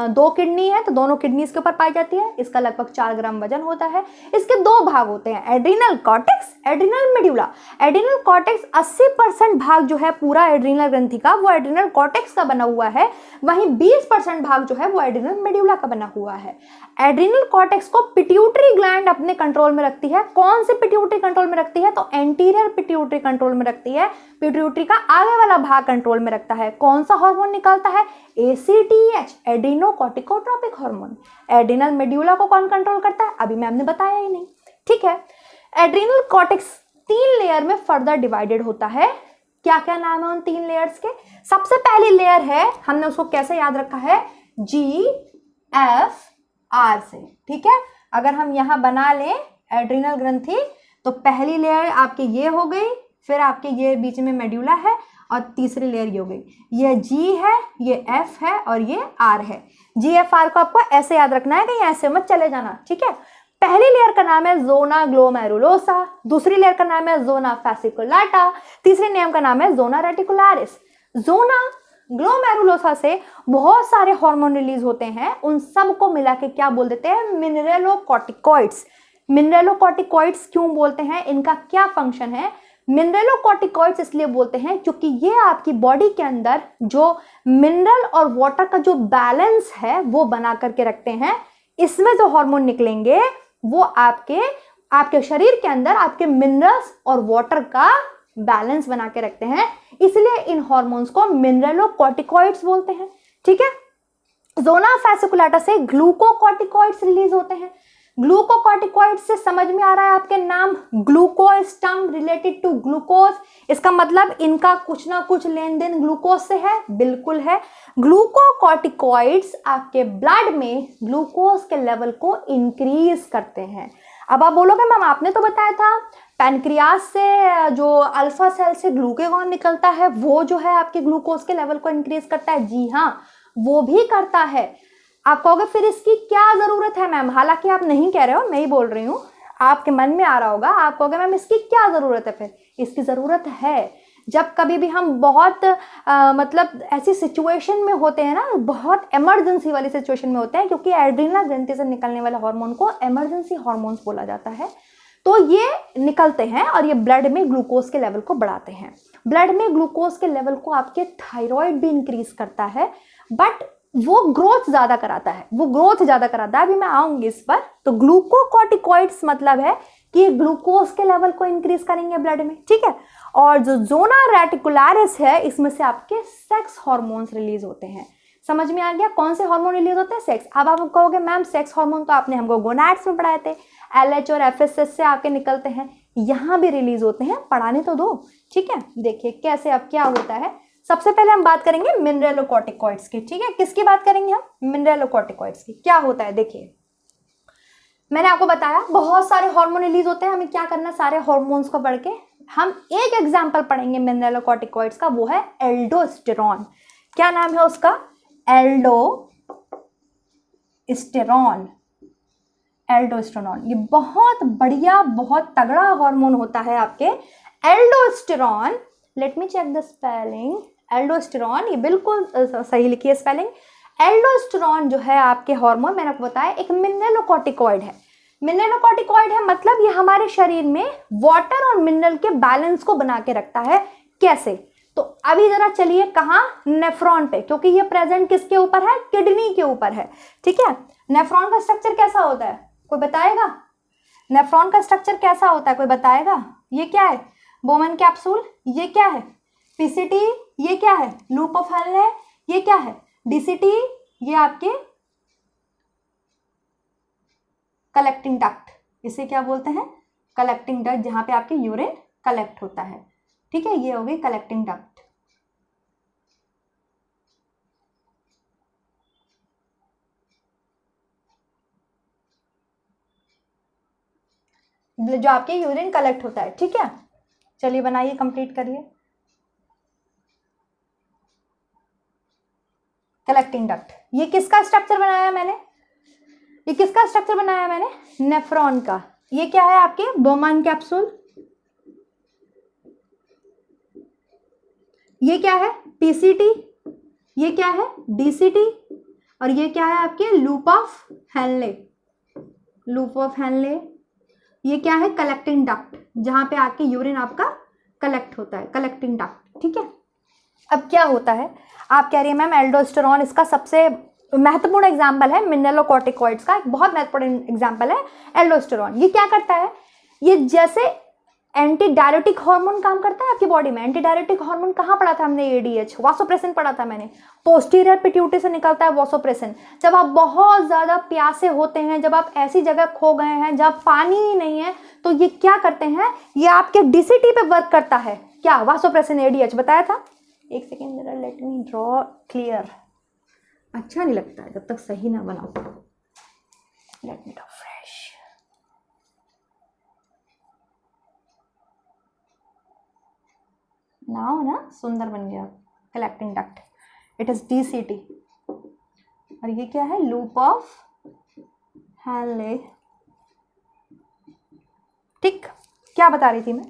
Speaker 1: 2 किडनी है, तो दोनों किडनीज के ऊपर पाई जाती है। इसका लगभग 4 ग्राम वजन होता है। इसके 2 भाग होते हैं, adrenal cortex, adrenal medulla. Adrenal cortex 80% भाग जो है पूरा एड्रिनल ग्रंथि का वो एड्रिनल कॉर्टेक्स का बना हुआ है, वहीं 20% भाग जो है वो एड्रिनल मेड्यूला का बना हुआ है। एड्रिनल कॉर्टेक्स को पिट्यूटरी ग्लैंड अपने कंट्रोल में रखती है। कौन सी पिट्यूटरी कंट्रोल में रखती है? तो एंटीरियर पिट्यूटरी कंट्रोल में रखती है। पिट्यूटरी का आगे वाला भाग कंट्रोल में रखता है। कौन सा हार्मोन निकालता है? ACTH, adrenocorticotropic hormone. Adrenal medulla को कौन कंट्रोल करता है? अभी मैम ने बताया ही नहीं। ठीक है, एड्रिनल कॉर्टेक्स 3 लेयर में फर्दर डिवाइडेड होता है। क्या क्या नाम है उन 3 लेयर्स के? सबसे पहली लेयर है, हमने उसको कैसे याद रखा है? GFR से। ठीक है, अगर हम यहां बना लें एड्रिनल ग्रंथि, तो पहली लेयर आपकी ये हो गई, फिर आपके ये बीच में मेड्यूला है, और तीसरी लेयर ये हो गई। ये G है, ये F है, और ये R है। GFR को आपको ऐसे याद रखना है, कहीं ऐसे मत चले जाना। ठीक है, पहली लेयर का नाम है जोना ग्लोमेरुलोसा, दूसरी लेयर का नाम है जोना फैसिकुलाटा, तीसरी लेयर का नाम है जोना रेटिकुलारिस। जोना ग्लोमेरुलोसा से बहुत सारे हार्मोन रिलीज होते हैं, उन सब को मिला के क्या बोल देते हैं? मिनरलोकॉर्टिकॉइड्स। मिनरलोकॉर्टिकॉइड्स क्यों बोलते हैं? इनका क्या फंक्शन है? मिनरलोकॉर्टिकॉइड्स इसलिए बोलते हैं क्योंकि ये आपकी बॉडी के अंदर जो मिनरल और वाटर का जो बैलेंस है वो बना करके रखते हैं। इसमें जो हार्मोन निकलेंगे वो आपके शरीर के अंदर आपके मिनरल्स और वाटर का बैलेंस बना के रखते हैं, इसलिए इन हार्मोन्स को मिनरलोकॉर्टिकॉइड्स बोलते हैं। ठीक है, जोना फैसिकुलाटा से ग्लूकोकॉर्टिकॉइड्स रिलीज होते हैं। ग्लूकोकॉर्टिकॉइड्स से समझ में आ रहा है आपके नाम ग्लूकोस्टम रिलेटेड टू ग्लूकोज। इसका मतलब इनका कुछ ना कुछ लेन देन ग्लूकोज से है, बिल्कुल है। ग्लूकोकॉर्टिकॉइड्स आपके ब्लड में ग्लूकोज के लेवल को इंक्रीज करते हैं। अब आप बोलोगे मैम आपने तो बताया था पैनक्रियास से जो अल्फा सेल से ग्लूकेगॉन निकलता है वो जो है आपके ग्लूकोज के लेवल को इंक्रीज करता है। जी हाँ, वो भी करता है। आप कहोगे फिर इसकी क्या जरूरत है मैम? हालांकि आप नहीं कह रहे हो, मैं ही बोल रही हूँ, आपके मन में आ रहा होगा। आप कहोगे मैम इसकी क्या जरूरत है? फिर इसकी जरूरत है जब कभी भी हम बहुत मतलब ऐसी सिचुएशन में होते हैं ना, बहुत इमरजेंसी वाली सिचुएशन में होते हैं, क्योंकि एड्रिनल ग्रंथि से निकलने वाले हार्मोन को इमरजेंसी हार्मोन्स बोला जाता है। तो ये निकलते हैं और ये ब्लड में ग्लूकोज के लेवल को बढ़ाते हैं। ब्लड में ग्लूकोज के लेवल को आपके थायराइड भी इंक्रीज करता है, बट वो ग्रोथ ज्यादा कराता है, अभी मैं आऊंगी इस पर। तो ग्लूकोकॉर्टिकॉइड्स मतलब है कि ग्लूकोज के लेवल को इंक्रीज करेंगे ब्लड में। ठीक है, और जो जोना रेटिकुलारिस है इसमें से आपके सेक्स हार्मोन्स रिलीज होते हैं। समझ में आ गया कौन से हार्मोन रिलीज होते हैं? सेक्स। अब आप कहोगे मैम सेक्स हार्मोन तो आपने हमको गोनाड्स में पढ़ाए थे, LH और FSH से आपके निकलते हैं, यहाँ भी रिलीज होते हैं, पढ़ाने तो दो। ठीक है, देखिए कैसे अब क्या होता है। सबसे पहले हम बात करेंगे मिनरलोकॉर्टिकॉइड्स की। ठीक है, किसकी बात करेंगे हम? मिनरलोकॉर्टिकॉइड्स की। क्या होता है देखिए, मैंने आपको बताया बहुत सारे हार्मोन रिलीज होते हैं, हमें क्या करना, सारे हार्मोन्स को पढ़ के हम एक एग्जांपल पढ़ेंगे मिनरलोकॉर्टिकॉइड्स का, वो है एल्डोस्टेरॉन। क्या नाम है उसका? एल्डोस्टेरॉन। एल्डोस्टेरॉन ये बहुत बढ़िया, बहुत तगड़ा हार्मोन होता है आपके aldosterone. Let me check the spelling. Aldosterone, ये बिल्कुल सही लिखी है स्पेलिंग। एल्डोस्टेरॉन जो है आपके हार्मोन, मैंने आपको बताया एक मिनरलोकॉर्टिकॉइड है। मिनरलोकॉर्टिकॉइड है मतलब ये हमारे शरीर में वाटर और मिनरल के बैलेंस को बना के रखता है। कैसे? तो अभी जरा चलिए कहाँ, नेफ्रॉन पे, क्योंकि ये प्रेजेंट किसके ऊपर है? किडनी के ऊपर है। ठीक है, नेफ्रॉन का स्ट्रक्चर कैसा होता है, कोई बताएगा? नेफ्रॉन का स्ट्रक्चर कैसा होता है, कोई बताएगा? ये क्या है? Bowman capsule. ये क्या है? PCT। ये क्या है? लूप ऑफ हेल है। ये क्या है? DCT। ये आपके कलेक्टिंग डक्ट, इसे क्या बोलते हैं? कलेक्टिंग डक्ट, जहाँ पे आपके यूरिन कलेक्ट होता है। ठीक है, ये हो गई कलेक्टिंग डक्ट। जो आपके यूरिन कलेक्ट होता है। ठीक है, चलिए बनाइए, कंप्लीट करिए। कलेक्टिंग डक्ट, ये किसका स्ट्रक्चर बनाया मैंने? ये किसका स्ट्रक्चर बनाया मैंने? नेफ्रॉन का। ये क्या है आपके? बोमान कैप्सूल। ये क्या है? पीसीटी। ये क्या है? डीसीटी। और ये क्या है आपके? Loop of Henle. Loop of Henle. ये क्या है? कलेक्टिंग डक्ट, जहां पे आपके यूरिन आपका कलेक्ट होता है, कलेक्टिंग डक्ट। ठीक है, अब क्या होता है, आप कह रही है मैम एल्डोस्टेरॉन इसका सबसे महत्वपूर्ण एग्जाम्पल है, मिनरलोकॉर्टिकॉइड्स का एक बहुत महत्वपूर्ण एग्जाम्पल है एल्डोस्टेरॉन। ये क्या करता है? ये जैसे एंटी डायरेटिक हार्मोन काम करता है आपकी बॉडी में। एंटी डायरेटिक हार्मोन कहाँ पढ़ा था हमने? एडीएच, वासोप्रेसिन पढ़ा था मैंने। पोस्टीरियर पिट्यूटरी से निकलता है वासोप्रेसिन। जब आप बहुत ज्यादा प्यासे होते हैं, जब आप ऐसी जगह खो गए हैं जब पानी ही नहीं है, तो ये क्या करते हैं? ये आपके डीसीटी पे वर्क करता है। क्या? वासोप्रेसिन, एडीएच बताया था। एक सेकेंड जरा, लेट मी ड्रॉ क्लियर। अच्छा नहीं लगता है जब तक सही ना बनाओ। Let me draw fresh. Now ना सुंदर बन गया। Collecting duct, it is DCT. और ये क्या है? Loop of Henle. ठीक, क्या बता रही थी मैं?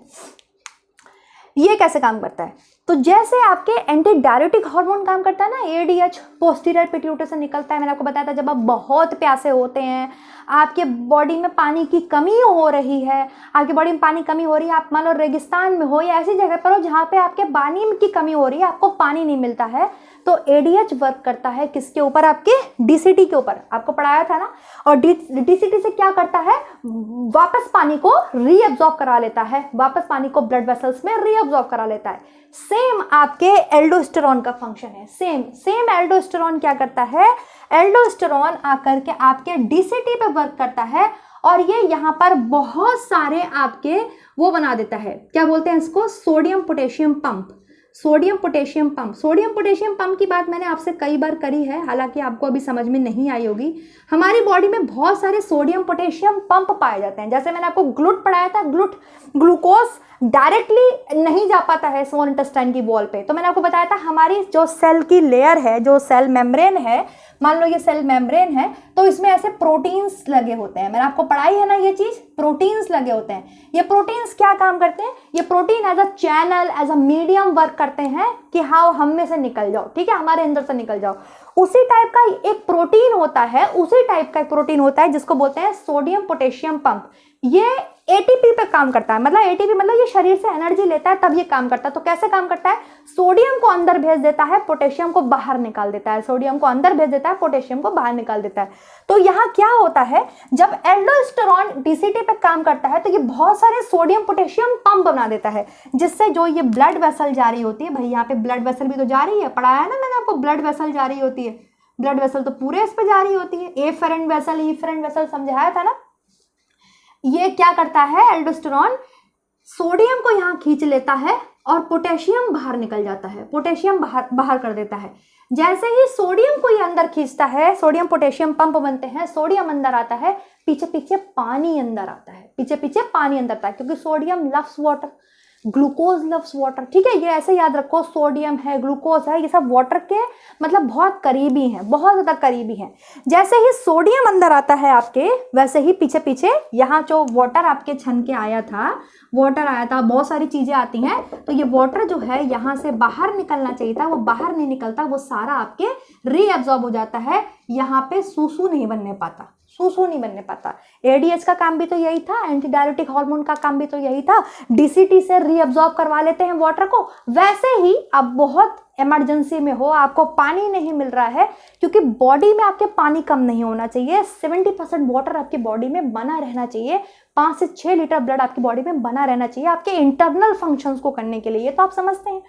Speaker 1: ये कैसे काम करता है? तो जैसे आपके एंटी डायरेटिक हार्मोन काम करता है ना, एडीएच पोस्टीरियर पिट्यूटरी से निकलता है। मैंने आपको बताया था जब आप बहुत प्यासे होते हैं, आपके बॉडी में पानी की कमी हो रही है, आपकी बॉडी में पानी कमी हो रही है, आप मान लो रेगिस्तान में हो या ऐसी जगह पर हो जहाँ पे आपके पानी की कमी हो रही है, आपको पानी नहीं मिलता है, तो एडीएच वर्क करता है किसके ऊपर? आपके डीसीटी के ऊपर। आपको पढ़ाया था ना। और डीसीटी से क्या करता है? वापस पानी को रीअब्सॉर्ब करा लेता है, वापस पानी को ब्लड वेसल्स में रीअब्सॉर्ब करा लेता है। सेम आपके एल्डोस्टेरॉन का फंक्शन है। सेम एल्डोस्टेरॉन क्या करता है? एल्डोस्टेरॉन आकर के आपके डीसीटी पे वर्क करता है और ये यहाँ पर बहुत सारे आपके वो बना देता है, क्या बोलते हैं इसको? Sodium potassium pump. Sodium potassium pump. Sodium potassium pump की बात मैंने आपसे कई बार करी है, हालांकि आपको अभी समझ में नहीं आई होगी। हमारी बॉडी में बहुत सारे सोडियम पोटेशियम पंप पाए जाते हैं। जैसे मैंने आपको ग्लूट पढ़ाया था, ग्लूकोज डायरेक्टली नहीं जा पाता है स्मॉल इंटेस्टाइन की वॉल पे। तो मैंने आपको बताया था हमारी जो सेल की लेयर है, जो सेल मेम्ब्रेन है, मान लो ये सेल मेम्ब्रेन है, तो इसमें ऐसे प्रोटीन्स लगे होते हैं। मैंने आपको पढ़ाई है ना ये चीज, प्रोटीन्स लगे होते हैं। ये प्रोटीन्स क्या काम करते हैं? ये protein as a channel, as a medium work करते हैं कि हाँ हम में से निकल जाओ, ठीक है, हमारे अंदर से निकल जाओ। उसी टाइप का एक प्रोटीन होता है, उसी टाइप का एक प्रोटीन होता है जिसको बोलते हैं सोडियम पोटेशियम पंप। ये एटीपी पे काम करता है, मतलब एटीपी मतलब ये शरीर से एनर्जी लेता है तब ये काम करता है। तो कैसे काम करता है? सोडियम को अंदर भेज देता है, पोटेशियम को बाहर निकाल देता है। सोडियम को अंदर भेज देता है, पोटेशियम को बाहर निकाल देता है। तो यहाँ क्या होता है, जब एल्डोस्टेरॉन डीसीटी पे काम करता है तो ये बहुत सारे सोडियम पोटेशियम पंप बना देता है, जिससे जो ये ब्लड वेसल जा रही होती है, भाई यहाँ पे ब्लड वेसल भी तो जा रही है, पढ़ाया ना मैंने आपको, ब्लड वेसल जा रही होती है। ब्लड वेसल तो पूरे इस पे जा रही होती है, एफरेंट वेसल, ईफरेंट वेसल समझाया था ना। ये क्या करता है? एल्डोस्टेरॉन सोडियम को यहाँ खींच लेता है और पोटेशियम बाहर निकल जाता है, पोटेशियम बाहर कर देता है। जैसे ही सोडियम को ये अंदर खींचता है, सोडियम पोटेशियम पंप बनते हैं, सोडियम अंदर आता है, पीछे पीछे पानी अंदर आता है, पीछे पीछे पानी अंदर आता है, क्योंकि sodium loves water, glucose loves water, ठीक है। ये ऐसे याद रखो, सोडियम है, ग्लूकोज है, ये सब वाटर के मतलब बहुत करीबी हैं, बहुत ज़्यादा करीबी हैं। जैसे ही सोडियम अंदर आता है आपके, वैसे ही पीछे पीछे यहाँ जो वाटर आपके छन के आया था, वाटर आया था, बहुत सारी चीज़ें आती हैं, तो ये वाटर जो है यहाँ से बाहर निकलना चाहिए था, वो बाहर नहीं निकलता, वो सारा आपके रीअब्सॉर्ब हो जाता है। यहाँ पे सूसू नहीं बनने पाता, सूसू नहीं बनने पाता। एडीएच का काम भी तो यही था, एंटी डायरेटिक हार्मोन का काम भी तो यही था, डीसीटी से रीअब्सॉर्ब करवा लेते हैं वाटर को। वैसे ही अब बहुत इमरजेंसी में हो, आपको पानी नहीं मिल रहा है, क्योंकि बॉडी में आपके पानी कम नहीं होना चाहिए, 70% वाटर आपकी बॉडी में बना रहना चाहिए, 5 से 6 लीटर ब्लड आपकी बॉडी में बना रहना चाहिए आपके इंटरनल फंक्शंस को करने के लिए। ये तो आप समझते हैं।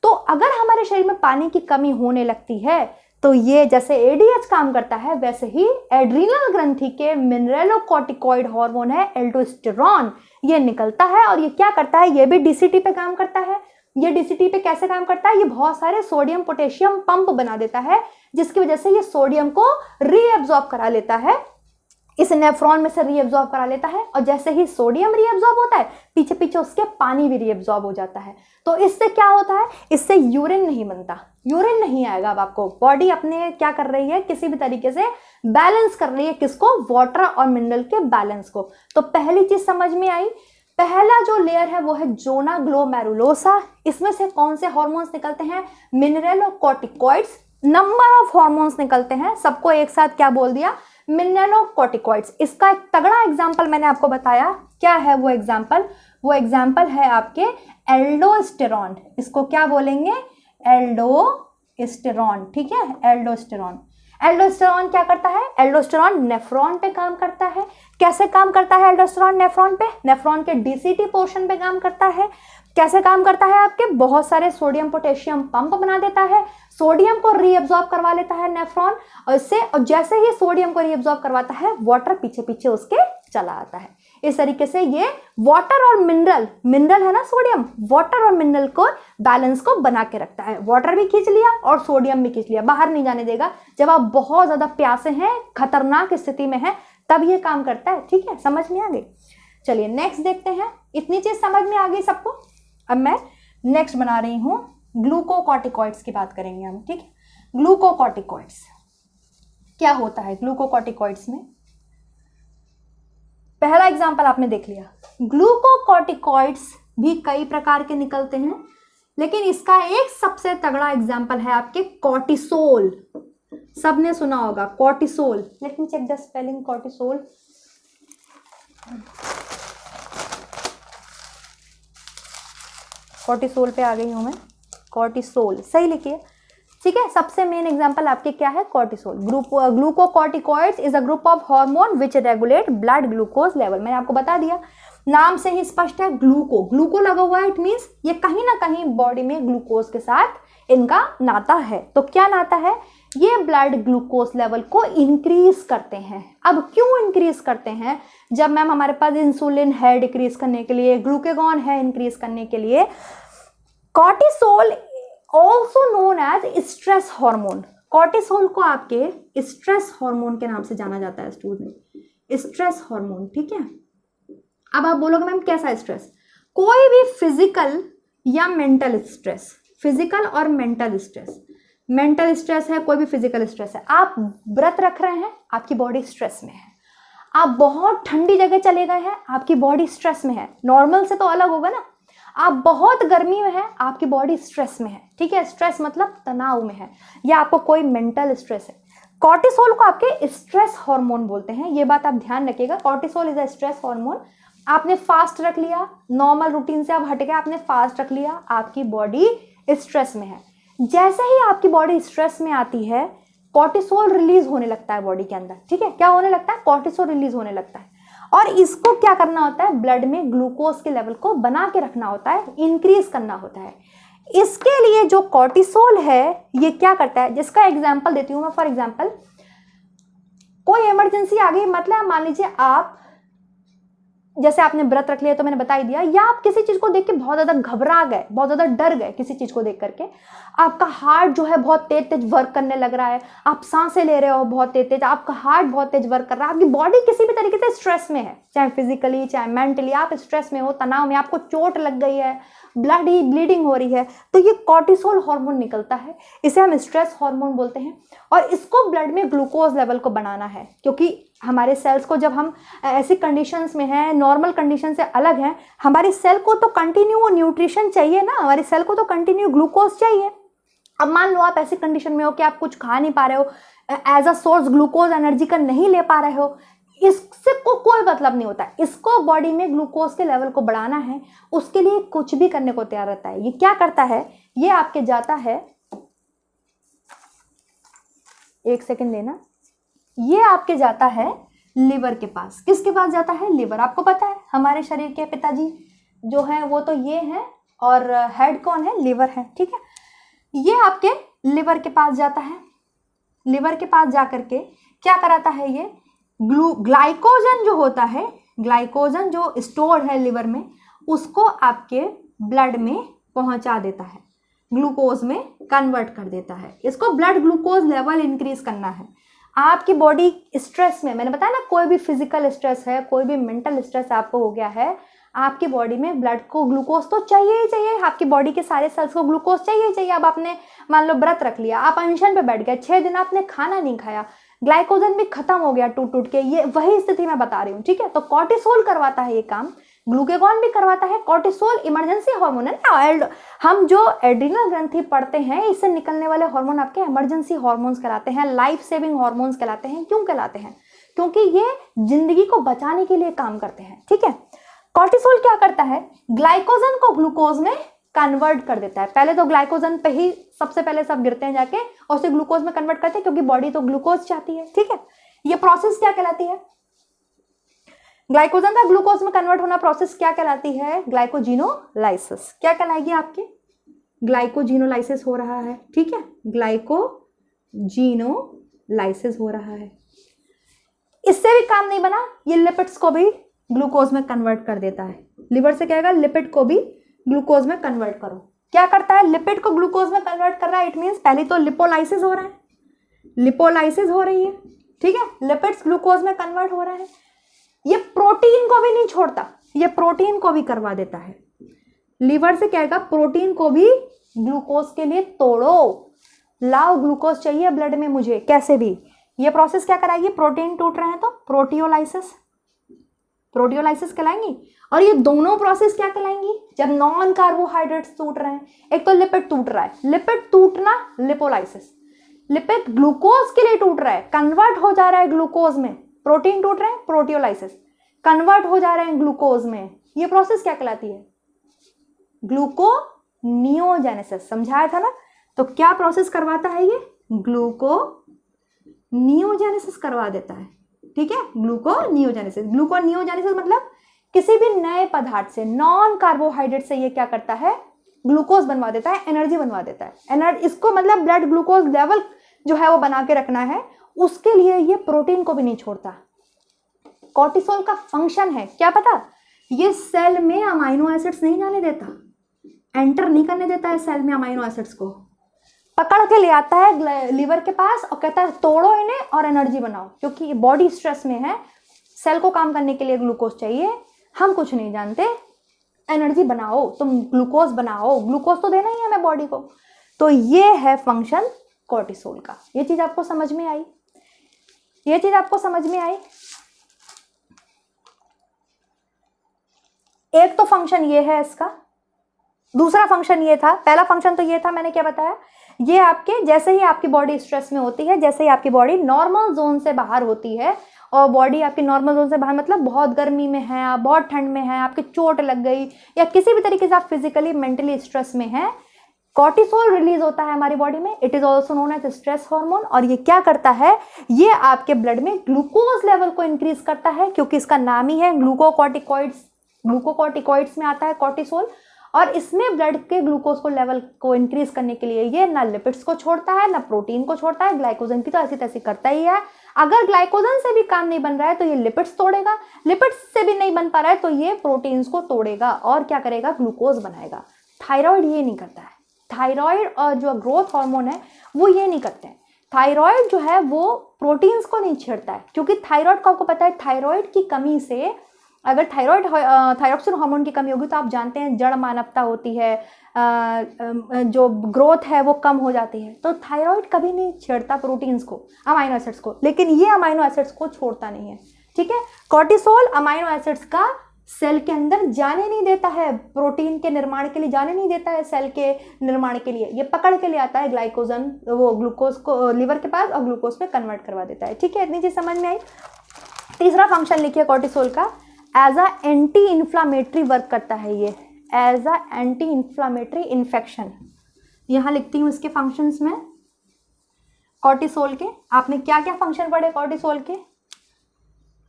Speaker 1: तो अगर हमारे शरीर में पानी की कमी होने लगती है तो ये जैसे एडीएच काम करता है वैसे ही एड्रीनल ग्रंथि के मिनरेलोकॉर्टिकॉइड हार्मोन है एल्डोस्टेरॉन, ये निकलता है और ये क्या करता है, ये भी डीसीटी पे काम करता है। ये डीसीटी पे कैसे काम करता है, ये बहुत सारे सोडियम पोटेशियम पंप बना देता है जिसकी वजह से ये सोडियम को रीएब्जॉर्ब करा लेता है, इस नेफ्रॉन में से रीएब्जॉर्ब करा लेता है। और जैसे ही सोडियम रीएब्जॉर्ब होता है पीछे पीछे उसके पानी भी रीएब्जॉर्ब हो जाता है। तो इससे क्या होता है, इससे यूरिन नहीं बनता, यूरिन नहीं आएगा। अब आपको बॉडी अपने क्या कर रही है, किसी भी तरीके से बैलेंस कर रही है, किसको, वाटर और मिनरल के बैलेंस को। तो पहली चीज समझ में आई, पहला जो लेयर है वो है जोना ग्लोमेरुलोसा। इसमें से कौन से हार्मोन्स निकलते हैं, मिनरेलोकॉर्टिकॉइड्स। नंबर ऑफ हार्मोन्स निकलते हैं, सबको एक साथ क्या बोल दिया, मिनरेलोकॉर्टिकॉइड्स। इसका एक तगड़ा एग्जांपल मैंने आपको बताया, क्या है वो एग्जांपल, वो एग्जांपल है आपके एल्डोस्टेरॉन। इसको क्या बोलेंगे, एल्डोस्टेरॉन, ठीक है, एल्डोस्टेरॉन। एल्डोस्टेरॉन क्या करता है, एल्डोस्टेरॉन नेफ्रॉन पे काम करता है। कैसे काम करता है एल्डोस्टेरॉन नेफ्रॉन पे, नेफ्रॉन के डीसीटी पोर्शन पे काम करता है। कैसे काम करता है, आपके बहुत सारे सोडियम पोटेशियम पंप बना देता है, सोडियम को रीअब्सॉर्ब करवा लेता है नेफ्रॉन, और इससे, और जैसे ही सोडियम को रीअब्सॉर्ब करवाता है वाटर पीछे पीछे उसके चला आता है। इस तरीके से ये वाटर और मिनरल, मिनरल है ना सोडियम, वाटर और मिनरल को बैलेंस को बना के रखता है। वाटर भी खींच लिया और सोडियम भी खींच लिया, बाहर नहीं जाने देगा। जब आप बहुत ज्यादा प्यासे हैं, खतरनाक स्थिति में है, तब ये काम करता है। ठीक है, समझ में आ गई। चलिए नेक्स्ट देखते हैं। इतनी चीज समझ में आ गई सबको। अब मैं नेक्स्ट बना रही हूं, ग्लूकोकॉर्टिकॉइड्स की बात करेंगे हम। ठीक है, ग्लूकोकॉर्टिकॉइड्स क्या होता है ग्लूकोकॉर्टिकॉइड्स में। पहला एग्जांपल आपने देख लिया। ग्लूकोकॉर्टिकॉइड्स भी कई प्रकार के निकलते हैं, लेकिन इसका एक सबसे तगड़ा एग्जांपल है आपके कॉर्टिसोल। सबने सुना होगा cortisol. Let me check the spelling cortisol. Cortisol पे आ गई हूं मैं, कॉर्टिसोल सही लिखिए। ठीक है, सबसे मेन एग्जांपल आपके क्या है, cortisol. Glucocorticoids is a group of hormone which regulate blood glucose level. मैंने आपको बता दिया, नाम से ही स्पष्ट है, ग्लूको, ग्लूको लगा हुआ है, इट मीन्स ये कहीं ना कहीं बॉडी में ग्लूकोज के साथ इनका नाता है। तो क्या नाता है, ये ब्लड ग्लूकोज लेवल को इंक्रीज करते हैं। अब क्यों इंक्रीज करते हैं, जब मैम हमारे पास इंसुलिन है डिक्रीज करने के लिए, ग्लूकेगॉन है इंक्रीज करने के लिए। Cortisol also known as stress hormone. Cortisol को आपके स्ट्रेस हार्मोन के नाम से जाना जाता है स्टूडेंट, स्ट्रेस हार्मोन। ठीक है, अब आप बोलोगे मैम कैसा स्ट्रेस, कोई भी फिजिकल या मेंटल स्ट्रेस, फिजिकल और मेंटल स्ट्रेस। मेंटल स्ट्रेस है, कोई भी फिजिकल स्ट्रेस है। आप व्रत रख रहे हैं, आपकी बॉडी स्ट्रेस में है। आप बहुत ठंडी जगह चले गए हैं, आपकी बॉडी स्ट्रेस में है। नॉर्मल से तो अलग होगा ना। आप बहुत गर्मी में है, आपकी बॉडी स्ट्रेस में है। ठीक है, स्ट्रेस मतलब तनाव में है, या आपको कोई मेंटल स्ट्रेस है। कॉर्टिसोल को आपके स्ट्रेस हार्मोन बोलते हैं, ये बात आप ध्यान रखिएगा। Cortisol is a stress hormone. आपने फास्ट रख लिया, नॉर्मल रूटीन से आप हट गए, आपने फास्ट रख लिया, आपकी बॉडी स्ट्रेस में है। जैसे ही आपकी बॉडी स्ट्रेस में आती है, कॉर्टिसोल रिलीज होने लगता है बॉडी के अंदर। ठीक है, क्या होने लगता है, कॉर्टिसोल रिलीज होने लगता है। और इसको क्या करना होता है, ब्लड में ग्लूकोज के लेवल को बना के रखना होता है, इंक्रीज करना होता है। इसके लिए जो कॉर्टिसोल है ये क्या करता है, जिसका एग्जांपल देती हूं मैं। फॉर एग्जांपल, कोई इमरजेंसी आ गई, मतलब मान लीजिए आप, जैसे आपने व्रत रख लिया तो मैंने बता ही दिया, या आप किसी चीज को देख के बहुत ज्यादा घबरा गए, बहुत ज्यादा डर गए किसी चीज को देख करके, आपका हार्ट जो है बहुत तेज तेज वर्क करने लग रहा है, आप सांसें ले रहे हो बहुत तेज तेज, आपका हार्ट बहुत तेज वर्क कर रहा है, आपकी बॉडी किसी भी तरीके से स्ट्रेस में है, चाहे फिजिकली चाहे मेंटली, आप स्ट्रेस में हो, तनाव में, आपको चोट लग गई है, ब्लीडिंग हो रही है, तो ये कॉर्टिसोल हार्मोन निकलता है। इसे हम स्ट्रेस हार्मोन बोलते हैं। और इसको ब्लड में ग्लूकोज लेवल को बनाना है, क्योंकि हमारे सेल्स को, जब हम ऐसी कंडीशंस में हैं, नॉर्मल कंडीशन से अलग हैं, हमारी सेल को तो कंटिन्यू न्यूट्रिशन चाहिए ना, हमारी सेल को तो कंटिन्यू ग्लूकोज चाहिए। अब मान लो आप ऐसी कंडीशन में हो कि आप कुछ खा नहीं पा रहे हो, as a source glucose energy का नहीं ले पा रहे हो, इससे कोई मतलब नहीं होता। इसको बॉडी में ग्लूकोज के लेवल को बढ़ाना है, उसके लिए कुछ भी करने को तैयार रहता है। ये क्या करता है, ये आपके जाता है, एक सेकंड देना, ये आपके जाता है लिवर के पास। किसके पास जाता है, लिवर। आपको पता है हमारे शरीर के पिताजी जो है वो तो ये है, और हेड कौन है, लिवर है। ठीक है, ये आपके लिवर के पास जाता है। लिवर के पास जा करके क्या कराता है, ये ग्लाइकोजन जो होता है, ग्लाइकोजन जो स्टोर है लिवर में, उसको आपके ब्लड में पहुंचा देता है, ग्लूकोज में कन्वर्ट कर देता है। इसको ब्लड ग्लूकोज लेवल इंक्रीज करना है। आपकी बॉडी स्ट्रेस में, मैंने बताया ना, कोई भी फिजिकल स्ट्रेस है, कोई भी मेंटल स्ट्रेस आपको हो गया है, आपकी बॉडी में ब्लड को ग्लूकोज तो चाहिए ही चाहिए, आपकी बॉडी के सारे सेल्स को ग्लूकोज चाहिए ही चाहिए। अब आपने मान लो व्रत रख लिया, आप अनशन पे बैठ गए, 6 दिन आपने खाना नहीं खाया, ग्लाइकोजन भी खत्म हो गया टूट टूट के, ये वही स्थिति मैं बता रही हूँ, ठीक है। तो कॉर्टिसोल करवाता है ये काम, ग्लूकागॉन भी करवाता है। कॉर्टिसोल इमरजेंसी हार्मोन है ना, हम जो एड्रिनल ग्रंथि पढ़ते हैं, इससे निकलने वाले हार्मोन आपके इमरजेंसी हार्मोन्स कहलाते हैं, लाइफ सेविंग हार्मोन्स कहलाते हैं। क्यों कहलाते हैं? क्योंकि ये जिंदगी को बचाने के लिए काम करते हैं, ठीक है। कॉर्टिसोल क्या करता है, ग्लाइकोजन को ग्लूकोज में कन्वर्ट कर देता है। पहले तो ग्लाइकोजन पे ही सबसे पहले सब गिरते हैं जाके, और उसे ग्लूकोज में कन्वर्ट करते हैं, क्योंकि बॉडी तो ग्लूकोज चाहती है, ठीक है। ये प्रोसेस क्या कहलाती है? ग्लाइकोजन का ग्लूकोज में कन्वर्ट होना प्रोसेस क्या कहलाती है? ग्लाइकोजिनोलाइसिस। क्या कहलाएगी आपकी? ग्लाइकोजिनोलाइसिस हो रहा है, ठीक है, ग्लाइकोजिनोलाइसिस हो रहा है। इससे भी काम नहीं बना, ये लिपिड्स को भी ग्लूकोज में कन्वर्ट कर देता है। लिवर से कहेगा लिपिड को भी ग्लूकोज में कन्वर्ट करो। क्या करता है? लिपिड को ग्लूकोज में कन्वर्ट कर रहा है। इट मीन्स पहले तो लिपोलाइसिस हो रहा है, लिपोलाइसिस हो रही है, ठीक है, लिपिड्स ग्लूकोज में कन्वर्ट हो रहा है। ये प्रोटीन को भी नहीं छोड़ता, ये प्रोटीन को भी करवा देता है। लिवर से कहेगा प्रोटीन को भी ग्लूकोज के लिए तोड़ो, लाओ ग्लूकोज चाहिए ब्लड में मुझे, कैसे भी। ये प्रोसेस क्या कराएगी? प्रोटीन टूट रहे हैं तो प्रोटियोलाइसिस, प्रोटियोलाइसिस कहलाएंगी। और ये दोनों प्रोसेस क्या कहलाएंगी? जब नॉन कार्बोहाइड्रेट्स टूट रहे हैं, एक तो लिपिड टूट रहा है, लिपिड टूटना लिपोलाइसिस, लिपिड ग्लूकोज के लिए टूट रहा है, कन्वर्ट हो जा रहा है ग्लूकोज में, प्रोटीन टूट रहे हैं प्रोटियोलाइसिस, कन्वर्ट हो जा रहे हैं ग्लूकोज में। ये प्रोसेस क्या कहलाती है? ग्लूकोनियोजेनेसिस। समझाया था ना। तो क्या प्रोसेस करवाता है ये? ग्लूकोनियोजेनेसिस करवा देता है, ठीक है, ग्लूकोनियोजेनेसिस। ग्लूकोनियोजेनेसिस मतलब किसी भी नए पदार्थ से, नॉन कार्बोहाइड्रेट से ये क्या करता है? ग्लूकोज बनवा देता है, एनर्जी बनवा देता है। इसको मतलब ब्लड ग्लूकोज लेवल जो है वो बना के रखना है, उसके लिए ये प्रोटीन को भी नहीं छोड़ता। कॉर्टिसोल का फंक्शन है क्या पता? ये सेल में अमाइनो एसिड्स नहीं जाने देता, एंटर नहीं करने देता है सेल में अमाइनो एसिड्स को, पकड़ के ले आता है लिवर के पास और कहता है तोड़ो इन्हें और एनर्जी बनाओ, क्योंकि बॉडी स्ट्रेस में है, सेल को काम करने के लिए ग्लूकोज चाहिए, हम कुछ नहीं जानते, एनर्जी बनाओ, तुम ग्लूकोज बनाओ, ग्लूकोज तो देना ही है हमें बॉडी को। तो ये है फंक्शन कॉर्टिसोल का। ये चीज आपको समझ में आई? ये चीज आपको समझ में आई? एक तो फंक्शन ये है इसका, दूसरा फंक्शन ये था, पहला फंक्शन तो ये था, मैंने क्या बताया, ये आपके जैसे ही आपकी बॉडी स्ट्रेस में होती है, जैसे ही आपकी बॉडी नॉर्मल जोन से बाहर होती है, और बॉडी आपकी नॉर्मल जोन से बाहर मतलब बहुत गर्मी में है, आप बहुत ठंड में है, आपकी चोट लग गई, या किसी भी तरीके से आप फिजिकली मेंटली स्ट्रेस में है, कॉर्टिसोल रिलीज होता है हमारी बॉडी में। It is also known as stress hormone. और ये क्या करता है? ये आपके ब्लड में ग्लूकोज लेवल को इंक्रीज करता है, क्योंकि इसका नाम ही है ग्लूकोकॉर्टिकॉइड्स, ग्लूकोकॉर्टिकॉइड्स में आता है कॉर्टिसोल। और इसमें ब्लड के ग्लूकोज को लेवल को इंक्रीज करने के लिए ये ना लिपिड्स को छोड़ता है ना प्रोटीन को छोड़ता है, ग्लाइकोजन की तो ऐसी तैसी करता ही है। अगर ग्लाइकोजन से भी काम नहीं बन रहा है तो ये लिपिड्स तोड़ेगा, लिपिड्स से भी नहीं बन पा रहा है तो ये प्रोटीन्स को तोड़ेगा और क्या करेगा? ग्लूकोज बनाएगा। थायराइड ये नहीं करता है, थायराइड और जो ग्रोथ हार्मोन है वो ये नहीं करते हैं। थायराइड जो है वो प्रोटीन्स को नहीं छेड़ता है, क्योंकि थायराइड को आपको पता है थायराइड की कमी से, अगर थायरॉक्सिन हार्मोन की कमी होगी तो आप जानते हैं जड़ मानवता होती है, जो ग्रोथ है वो कम हो जाती है। तो थायराइड कभी नहीं छेड़ता प्रोटीन्स को, अमाइनो एसिड्स को, लेकिन ये अमाइनो एसिड्स को छोड़ता नहीं है, ठीक है। कॉर्टिसोल अमाइनो एसिड्स का सेल के अंदर जाने नहीं देता है, प्रोटीन के निर्माण के लिए जाने नहीं देता है, सेल के निर्माण के लिए ये पकड़ के ले आता है ग्लाइकोजन, वो ग्लूकोज को लिवर के पास और ग्लूकोज पे कन्वर्ट करवा देता है, ठीक है। इतनी चीज समझ में आई। तीसरा फंक्शन लिखिए कॉर्टिसोल का, as a anti inflammatory work करता है ये, as a anti inflammatory infection. यहाँ लिखती हूँ इसके फंक्शंस में कॉर्टिसोल के। आपने क्या क्या फंक्शन पढ़े कॉर्टिसोल के?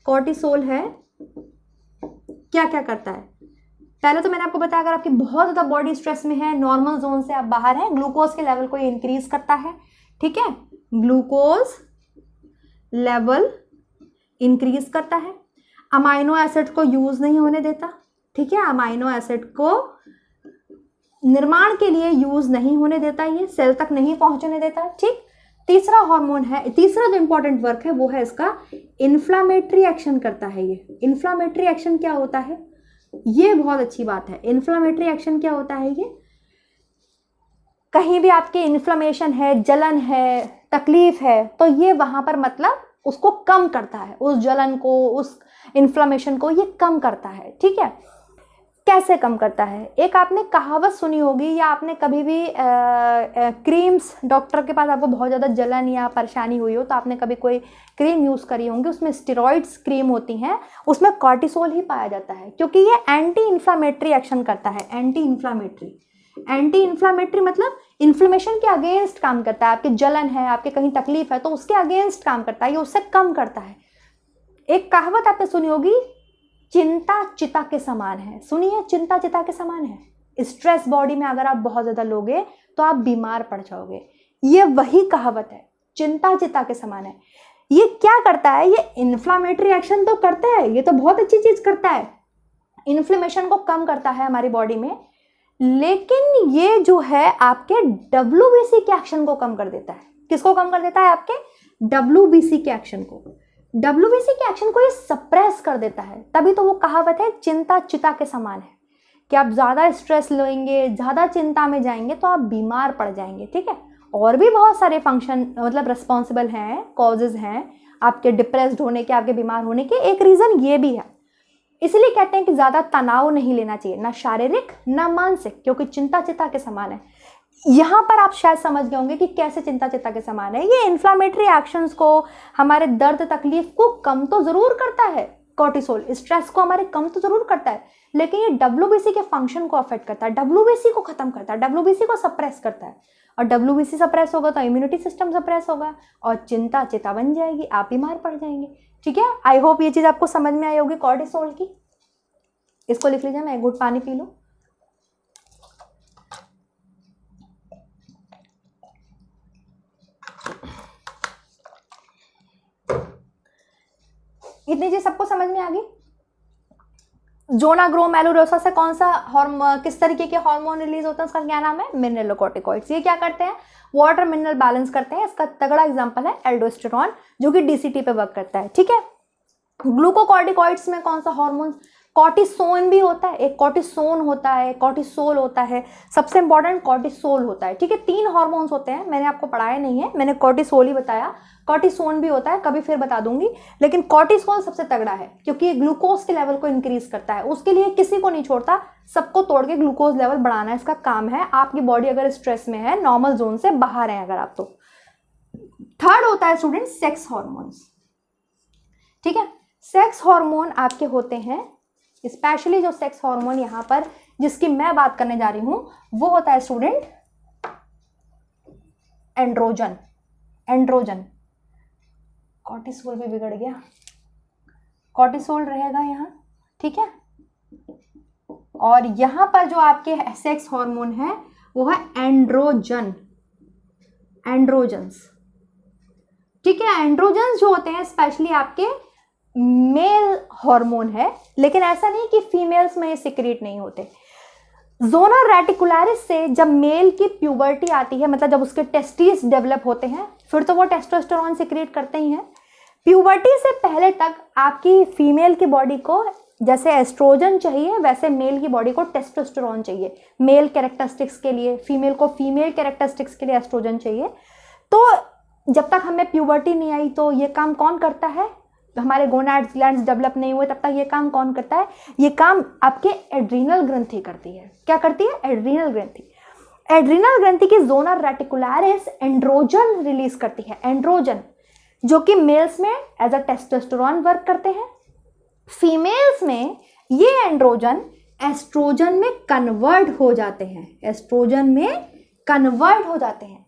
Speaker 1: कॉर्टिसोल है क्या क्या करता है? पहले तो मैंने आपको बताया अगर आपकी बहुत ज़्यादा बॉडी स्ट्रेस में है, नॉर्मल जोन से आप बाहर हैं, ग्लूकोज के लेवल को ये इंक्रीज करता है, ठीक है, ग्लूकोज लेवल इंक्रीज करता है, अमाइनो एसिड को यूज नहीं होने देता, ठीक है, अमाइनो एसिड को निर्माण के लिए यूज नहीं होने देता, ये सेल तक नहीं पहुंचने देता, ठीक। तीसरा हार्मोन है, तीसरा जो इंपॉर्टेंट वर्क है वो है इसका इन्फ्लामेटरी एक्शन करता है। ये इन्फ्लामेटरी एक्शन क्या होता है, ये बहुत अच्छी बात है। इन्फ्लामेटरी एक्शन क्या होता है, ये कहीं भी आपके इन्फ्लामेशन है, जलन है, तकलीफ है, तो ये वहां पर मतलब उसको कम करता है, उस जलन को, उस इन्फ्लामेशन को ये कम करता है, ठीक है। कैसे कम करता है, एक आपने कहावत सुनी होगी या आपने कभी भी क्रीम्स, डॉक्टर के पास आपको बहुत ज़्यादा जलन या परेशानी हुई हो तो आपने कभी कोई क्रीम यूज़ करी होंगी, उसमें स्टेरॉइड्स क्रीम होती हैं, उसमें कॉर्टिसोल ही पाया जाता है क्योंकि ये एंटी इन्फ्लामेटरी एक्शन करता है। एंटी इन्फ्लामेटरी मतलब इन्फ्लेमेशन के अगेंस्ट काम करता है। आपकी जलन है, आपके कहीं तकलीफ है तो उसके अगेंस्ट काम करता है, ये उससे कम करता है। एक कहावत आपने सुनी होगी, चिंता चिता के समान है, सुनिए, चिंता चिता के समान है। स्ट्रेस बॉडी में अगर आप बहुत ज़्यादा लोगे तो आप बीमार पड़ जाओगे, ये वही कहावत है, चिंता चिता के समान है। ये क्या करता है, ये इन्फ्लामेटरी एक्शन तो करता है, ये तो बहुत अच्छी चीज़ करता है, इन्फ्लेमेशन को कम करता है हमारी बॉडी में, लेकिन ये जो है आपके WBC के एक्शन को कम कर देता है। किसको कम कर देता है, आपके WBC के एक्शन को। WBC के एक्शन को ये सप्रेस कर देता है, तभी तो वो कहावत है चिंता चिता के समान है कि आप ज़्यादा स्ट्रेस लेंगे, ज़्यादा चिंता में जाएंगे तो आप बीमार पड़ जाएंगे, ठीक है। और भी बहुत सारे फंक्शन मतलब रिस्पॉन्सिबल हैं, कॉजेज हैं आपके डिप्रेस्ड होने के, आपके बीमार होने के। एक रीज़न ये भी है, इसलिए कहते हैं कि ज़्यादा तनाव नहीं लेना चाहिए, ना शारीरिक ना मानसिक, क्योंकि चिंता चिता के समान है। यहाँ पर आप शायद समझ गए होंगे कि कैसे चिंता चिता के समान है। ये इन्फ्लामेटरी एक्शंस को, हमारे दर्द तकलीफ को कम तो ज़रूर करता है, कॉर्टिसोल स्ट्रेस को हमारे कम तो ज़रूर करता है, लेकिन ये WBC के फंक्शन को अफेक्ट करता है, WBC को ख़त्म करता है, WBC को सप्रेस करता है। और WBC सप्रेस होगा तो इम्यूनिटी सिस्टम सप्रेस होगा और चिंता चिता बन जाएगी, आप बीमार पड़ जाएंगे, ठीक है। आई होप ये चीज़ आपको समझ में आई होगी कॉर्टिसोल की। इसको लिख लीजिए, मैं एक घूंट पानी पी लूँ। इतनी चीज सबको समझ में आ गई। जोनाग्लोमेरुलोसा से कौन सा हार्मोन, किस तरीके के हार्मोन रिलीज होते हैं, उसका क्या नाम है, मिनरलोकॉर्टिकॉइड्स। ये क्या करते हैं, वाटर मिनरल बैलेंस करते हैं। इसका तगड़ा एग्जांपल है एल्डोस्टेरॉन, जो कि DCT पे वर्क करता है, ठीक है। ग्लूकोकॉर्टिकॉइड्स में कौन सा हार्मोन, कॉर्टिसोन भी होता है, एक कॉर्टिसोन होता है, कॉर्टिसोल होता है, सबसे इंपॉर्टेंट कॉर्टिसोल होता है, ठीक है। 3 हार्मोन्स होते हैं, मैंने आपको पढ़ाया नहीं है, मैंने कॉर्टिसोल ही बताया, कॉर्टिसोन भी होता है, कभी फिर बता दूंगी, लेकिन कॉर्टिसोल सबसे तगड़ा है क्योंकि ये ग्लूकोज के लेवल को इंक्रीज करता है। उसके लिए किसी को नहीं छोड़ता, सबको तोड़ के ग्लूकोज लेवल बढ़ाना इसका काम है। आपकी बॉडी अगर स्ट्रेस में है, नॉर्मल जोन से बाहर है अगर आप तो। थर्ड होता है स्टूडेंट सेक्स हार्मोन्स, ठीक है। सेक्स हार्मोन आपके होते हैं, स्पेशली जो सेक्स हार्मोन यहाँ पर जिसकी मैं बात करने जा रही हूं वो होता है स्टूडेंट एंड्रोजन। एंड्रोजन, कॉर्टिसोल भी बिगड़ गया, कॉर्टिसोल रहेगा यहाँ, ठीक है। और यहाँ पर जो आपके सेक्स हार्मोन है वो है एंड्रोजन, एंड्रोजन्स, ठीक है। एंड्रोजन्स जो होते हैं स्पेशली आपके मेल हार्मोन है, लेकिन ऐसा नहीं कि फीमेल्स में ये सिक्रेट नहीं होते। जोना रेटिकुलरिस से जब मेल की प्यूबर्टी आती है, मतलब जब उसके टेस्टिस डेवलप होते हैं, फिर तो वो टेस्टोस्टेरोन सिक्रेट करते ही हैं। प्यूबर्टी से पहले तक आपकी फीमेल की बॉडी को जैसे एस्ट्रोजन चाहिए, वैसे मेल की बॉडी को टेस्टोस्टेरोन चाहिए। मेल कैरेक्टरिस्टिक्स के लिए, फीमेल को फीमेल कैरेक्टरिस्टिक्स के लिए एस्ट्रोजन चाहिए। तो जब तक हमें प्यूबर्टी नहीं आई तो ये काम कौन करता है, हमारे गोनाड्स ग्लैंड्स डेवलप नहीं हुए तब तक ये काम कौन करता है, ये काम आपके एड्रीनल ग्रंथि करती है। क्या करती है, एड्रीनल ग्रंथि। एड्रीनल ग्रंथि की जोना रेटिकुलरिस एंड्रोजन रिलीज करती है, एंड्रोजन, जो कि मेल्स में एज अ टेस्टोस्टेरोन वर्क करते हैं। फीमेल्स में ये एंड्रोजन एस्ट्रोजन में कन्वर्ट हो जाते हैं, एस्ट्रोजन में कन्वर्ट हो जाते हैं।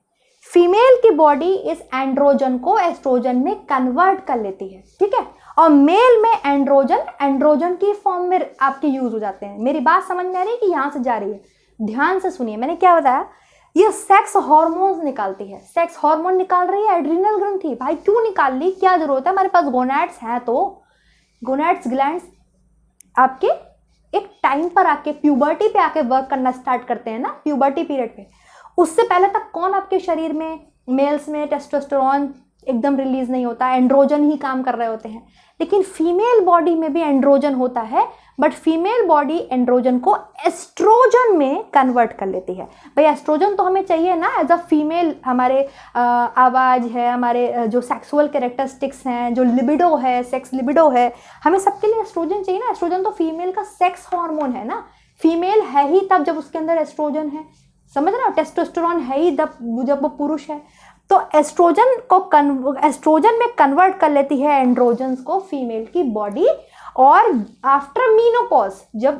Speaker 1: फीमेल की बॉडी इस एंड्रोजन को एस्ट्रोजन में कन्वर्ट कर लेती है, ठीक है। और मेल में एंड्रोजन की फॉर्म में आपके यूज हो जाते हैं। मेरी बात समझ में आ रही है कि यहाँ से जा रही है? ध्यान से सुनिए, मैंने क्या बताया, ये सेक्स हार्मोन्स निकालती है। सेक्स हार्मोन निकाल रही है एड्रिनल ग्रंथि। भाई क्यों निकाल ली, क्या जरूरत है, हमारे पास गोनैड्स हैं। तो गोनैड्स ग्लैंड्स आपके एक टाइम पर आके प्यूबर्टी पे आके वर्क करना स्टार्ट करते हैं ना, प्यूबर्टी पीरियड पे। उससे पहले तक कौन आपके शरीर में, मेल्स में टेस्टोस्टेरोन एकदम रिलीज नहीं होता, एंड्रोजन ही काम कर रहे होते हैं। लेकिन फीमेल बॉडी में भी एंड्रोजन होता है, बट फीमेल बॉडी एंड्रोजन को एस्ट्रोजन में कन्वर्ट कर लेती है। भाई एस्ट्रोजन तो हमें चाहिए ना एज अ फीमेल, हमारे आवाज़ है, हमारे जो सेक्सुअल कैरेक्टरिस्टिक्स हैं, जो लिबिडो है, सेक्स लिबिडो है, हमें सबके लिए एस्ट्रोजन चाहिए ना। एस्ट्रोजन तो फीमेल का सेक्स हार्मोन है ना। फीमेल है ही तब जब उसके अंदर एस्ट्रोजन है, समझ रहे हो। टेस्टोस्टेरोन है ही जब वो पुरुष है। तो एस्ट्रोजन में कन्वर्ट कर लेती है एंड्रोजन्स को फीमेल की बॉडी। और आफ्टर मीनोपॉज, जब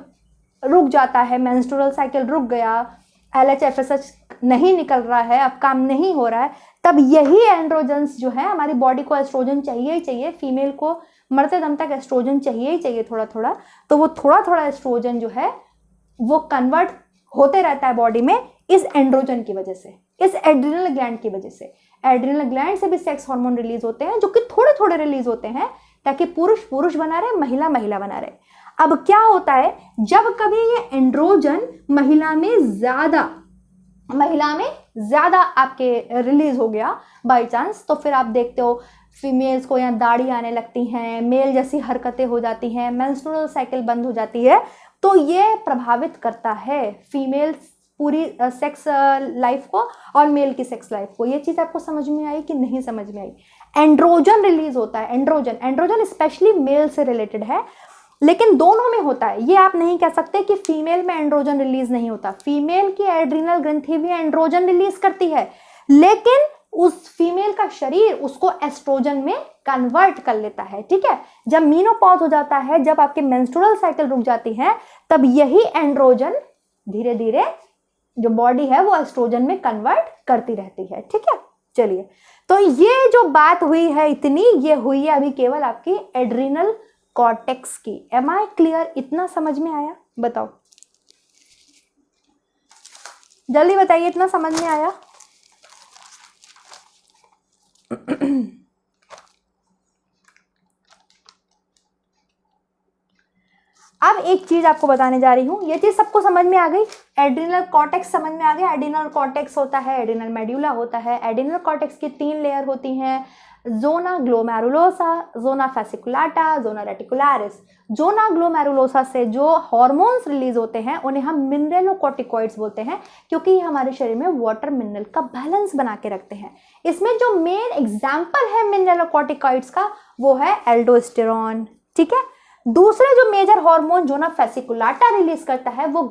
Speaker 1: रुक जाता है, मेंस्ट्रुअल साइकिल रुक गया, LH-FSH नहीं निकल रहा है, अब काम नहीं हो रहा है, तब यही एंड्रोजन्स जो है, हमारी बॉडी को एस्ट्रोजन चाहिए ही चाहिए। फीमेल को मरते दम तक एस्ट्रोजन चाहिए ही चाहिए थोड़ा थोड़ा। तो वो थोड़ा थोड़ा एस्ट्रोजन जो है वो कन्वर्ट होते रहता है बॉडी में इस एंड्रोजन की वजह से, इस एड्रिनल ग्लैंड की वजह से। एड्रिनल ग्लैंड से भी सेक्स हार्मोन रिलीज होते हैं, जो कि थोड़े थोड़े रिलीज होते हैं, ताकि पुरुष पुरुष बना रहे, महिला महिला बना रहे। अब क्या होता है, जब कभी ये एंड्रोजन महिला में ज्यादा आपके रिलीज हो गया बाई चांस, तो फिर आप देखते हो फीमेल्स को यहाँ दाढ़ी आने लगती हैं, मेल जैसी हरकतें हो जाती हैं, मेंस्ट्रुअल साइकिल बंद हो जाती है। तो ये प्रभावित करता है फीमेल पूरी सेक्स लाइफ को और मेल की सेक्स लाइफ को। ये चीज़ आपको समझ में आई कि नहीं समझ में आई? एंड्रोजन रिलीज होता है, एंड्रोजन स्पेशली मेल से रिलेटेड है, लेकिन दोनों में होता है। ये आप नहीं कह सकते कि फीमेल में एंड्रोजन रिलीज नहीं होता। फीमेल की एड्रिनल ग्रंथि भी एंड्रोजन रिलीज करती है, लेकिन उस फीमेल का शरीर उसको एस्ट्रोजन में कन्वर्ट कर लेता है, ठीक है। जब मीनोपॉज हो जाता है, जब आपके मेंस्ट्रुअल साइकिल रुक जाती है, तब यही एंड्रोजन धीरे धीरे जो बॉडी है वो एस्ट्रोजन में कन्वर्ट करती रहती है, ठीक है। चलिए, तो ये जो बात हुई है इतनी, ये हुई है अभी केवल आपकी एड्रिनल कॉर्टेक्स की। Am I clear? इतना समझ में आया? बताओ जल्दी बताइए, इतना समझ में आया? अब एक चीज आपको बताने जा रही हूं, ये चीज सबको समझ में आ गई? एड्रिनल कॉर्टेक्स समझ में आ गया। एड्रिनल कॉर्टेक्स होता है, एड्रिनल मेड्यूला होता है। एड्रिनल कॉर्टेक्स की 3 लेयर होती हैं, zona glomerulosa, zona fasciculata, zona reticularis. Zona glomerulosa से जो हार्मोन्स रिलीज होते हैं उन्हें हम मिनरलोकॉर्टिकॉइड्स बोलते हैं, क्योंकि ये हमारे शरीर में वाटर मिनरल का बैलेंस बना के रखते हैं। इसमें जो मेन एग्जाम्पल है मिनरलोकॉर्टिकॉइड्स का वो है एल्डोस्टेरॉन, ठीक है। दूसरे जो मेजर हार्मोन जोना फेसिकुलाटा रिलीज करता है वो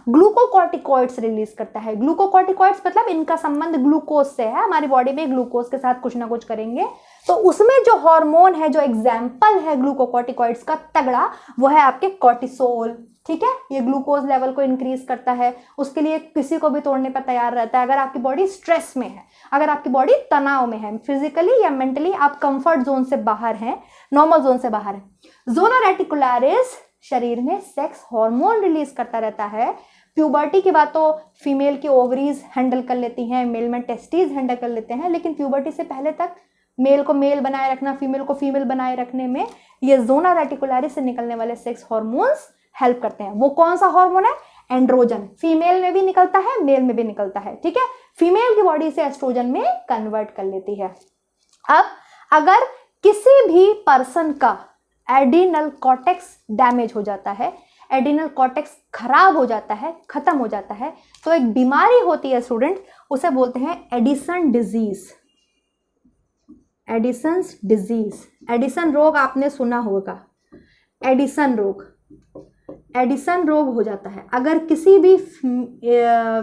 Speaker 1: ग्लूकोकॉर्टिकॉइड्स रिलीज करता है। ग्लूकोकॉर्टिकॉइड्स मतलब इनका संबंध ग्लूकोज से है, हमारी बॉडी में ग्लूकोज के साथ कुछ ना कुछ करेंगे। तो उसमें जो हार्मोन है, जो एग्जाम्पल है ग्लूकोकॉर्टिकॉइड्स का तगड़ा, वो है आपके कॉर्टिसोल, ठीक है। ये ग्लूकोज लेवल को इंक्रीज करता है, उसके लिए किसी को भी तोड़ने पर तैयार रहता है। अगर आपकी बॉडी स्ट्रेस में है, अगर आपकी बॉडी तनाव में है, फिजिकली या मेंटली आप कंफर्ट जोन से बाहर हैं, नॉर्मल जोन से बाहर हैं। जोना रेटिकुलरिस शरीर में सेक्स हार्मोन रिलीज करता रहता है। प्यूबर्टी की बात तो फीमेल की ओवरीज हैंडल कर लेती हैं, मेल में टेस्टीज हैंडल कर लेते हैं, लेकिन प्यूबर्टी से पहले तक मेल को मेल बनाए रखना, फीमेल को फीमेल बनाए रखने में ये जोना रेटिकुलरिस से निकलने वाले सेक्स हार्मोन्स हेल्प करते हैं। वो कौन सा हार्मोन है? एंड्रोजन। फीमेल में भी निकलता है, मेल में भी निकलता है, ठीक है। फीमेल की बॉडी से एस्ट्रोजन में कन्वर्ट कर लेती है। अब अगर किसी भी पर्सन का एड्रिनल कॉर्टेक्स डैमेज हो जाता है, एड्रिनल कॉर्टेक्स खराब हो जाता है, खत्म हो जाता है, तो एक बीमारी होती है स्टूडेंट, उसे बोलते हैं Addison disease. Edison's disease, Edison रोग आपने सुना होगा। एडिसन रोग हो जाता है अगर किसी भी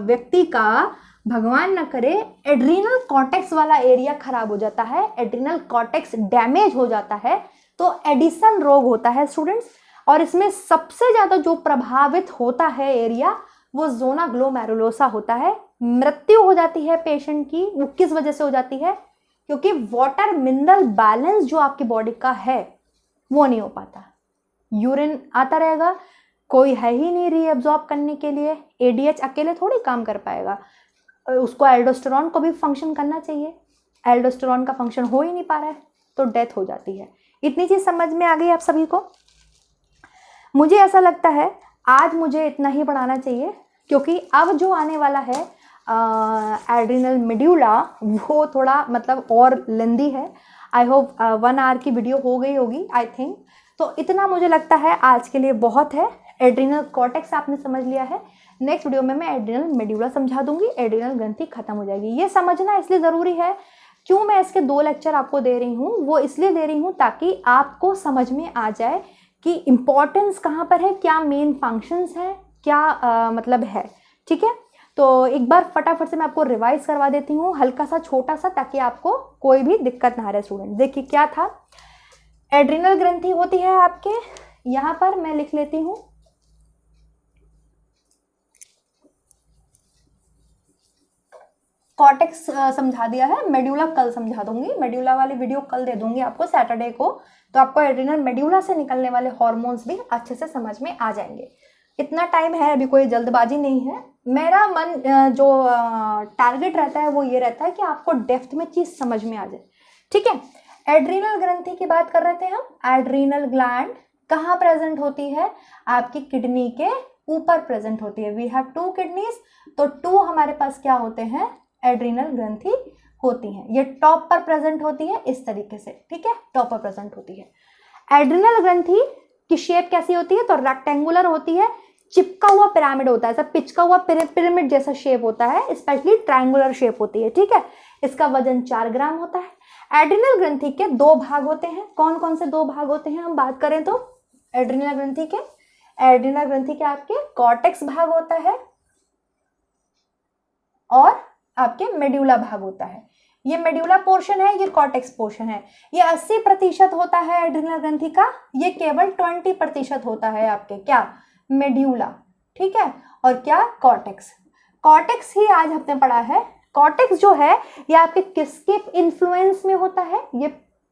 Speaker 1: व्यक्ति का, भगवान न करे, एड्रिनल कॉर्टेक्स वाला एरिया खराब हो जाता है, एड्रिनल कॉर्टेक्स डैमेज हो जाता है, तो एडिसन रोग होता है स्टूडेंट्स। और इसमें सबसे ज्यादा जो प्रभावित होता है एरिया, वो जोना ग्लोमेरुलोसा होता है, मृत्यु हो जाती है पेशेंट की, वो किस वजह से हो जाती है? क्योंकि वाटर मिनरल बैलेंस जो आपकी बॉडी का है वो नहीं हो पाता। यूरिन आता रहेगा, कोई है ही नहीं रीअब्जॉर्ब करने के लिए, एडीएच अकेले थोड़ी काम कर पाएगा, उसको एल्डोस्टेरॉन को भी फंक्शन करना चाहिए, एल्डोस्टेरॉन का फंक्शन हो ही नहीं पा रहा है तो डेथ हो जाती है। इतनी चीज़ समझ में आ गई आप सभी को? मुझे ऐसा लगता है आज मुझे इतना ही पढ़ाना चाहिए, क्योंकि अब जो आने वाला है एड्रिनल मेड्यूला वो थोड़ा मतलब और लेंदी है। आई होप 1 आवर की वीडियो हो गई होगी आई थिंक। तो इतना मुझे लगता है आज के लिए बहुत है। एड्रिनल कॉर्टेक्स आपने समझ लिया है, नेक्स्ट वीडियो में मैं एड्रिनल मेड्यूला समझा दूंगी, एड्रिनल ग्रंथि खत्म हो जाएगी। ये समझना इसलिए ज़रूरी है, क्यों मैं इसके 2 लेक्चर आपको दे रही हूँ, वो इसलिए दे रही हूँ ताकि आपको समझ में आ जाए कि इम्पॉर्टेंस कहाँ पर है, क्या मेन फंक्शंस हैं, क्या मतलब है। ठीक है, तो एक बार फटाफट से मैं आपको रिवाइज करवा देती हूँ, हल्का सा छोटा सा, ताकि आपको कोई भी दिक्कत ना आ रहे स्टूडेंट। देखिए क्या था, एड्रिनल ग्रंथि होती है आपके यहाँ पर, मैं लिख लेती हूँ कॉर्टेक्स समझा दिया है, मेड्यूला कल समझा दूंगी, मेड्यूला वाली वीडियो कल दे दूंगी आपको सैटरडे को, तो आपको एड्रिनल मेड्यूला से निकलने वाले हार्मोन्स भी अच्छे से समझ में आ जाएंगे। इतना टाइम है, अभी कोई जल्दबाजी नहीं है। मेरा मन जो टारगेट रहता है वो ये रहता है कि आपको डेप्थ में चीज़ समझ में आ जाए। ठीक है, एड्रिनल ग्रंथि की बात कर रहे थे हम। एड्रिनल ग्लैंड कहाँ प्रेजेंट होती है? आपकी किडनी के ऊपर प्रेजेंट होती है। वी हैव 2 किडनीज, तो 2 हमारे पास क्या होते हैं? एड्रिनल ग्रंथि होती हैं। ये टॉप पर प्रेजेंट होती है इस तरीके से। ठीक है, टॉप पर प्रेजेंट होती है। एड्रिनल ग्रंथि की शेप कैसी होती है? तो रेक्टेंगुलर होती है, चिपका हुआ पिरामिड होता है, ऐसा पिचका हुआ पिरामिड जैसा शेप होता है, स्पेशली ट्रायंगुलर शेप होती है। ठीक है, इसका वजन 4 ग्राम होता है। एड्रिनल ग्रंथि के 2 भाग होते हैं। कौन कौन से 2 भाग होते हैं हम बात करें तो? एड्रिनल ग्रंथि के आपके कॉर्टेक्स भाग होता है और आपके मेड्यूला भाग होता है। ये मेड्यूला पोर्शन है, ये कॉर्टेक्स पोर्शन है। ये 80% होता है एड्रिनल ग्रंथि का, ये केवल 20% होता है आपके क्या? मेड्यूला। ठीक है, और क्या? कॉर्टेक्स। कॉर्टेक्स ही आज हमने पढ़ा है। कॉर्टेक्स जो है ये आपके किसके इन्फ्लुएंस में होता है? ये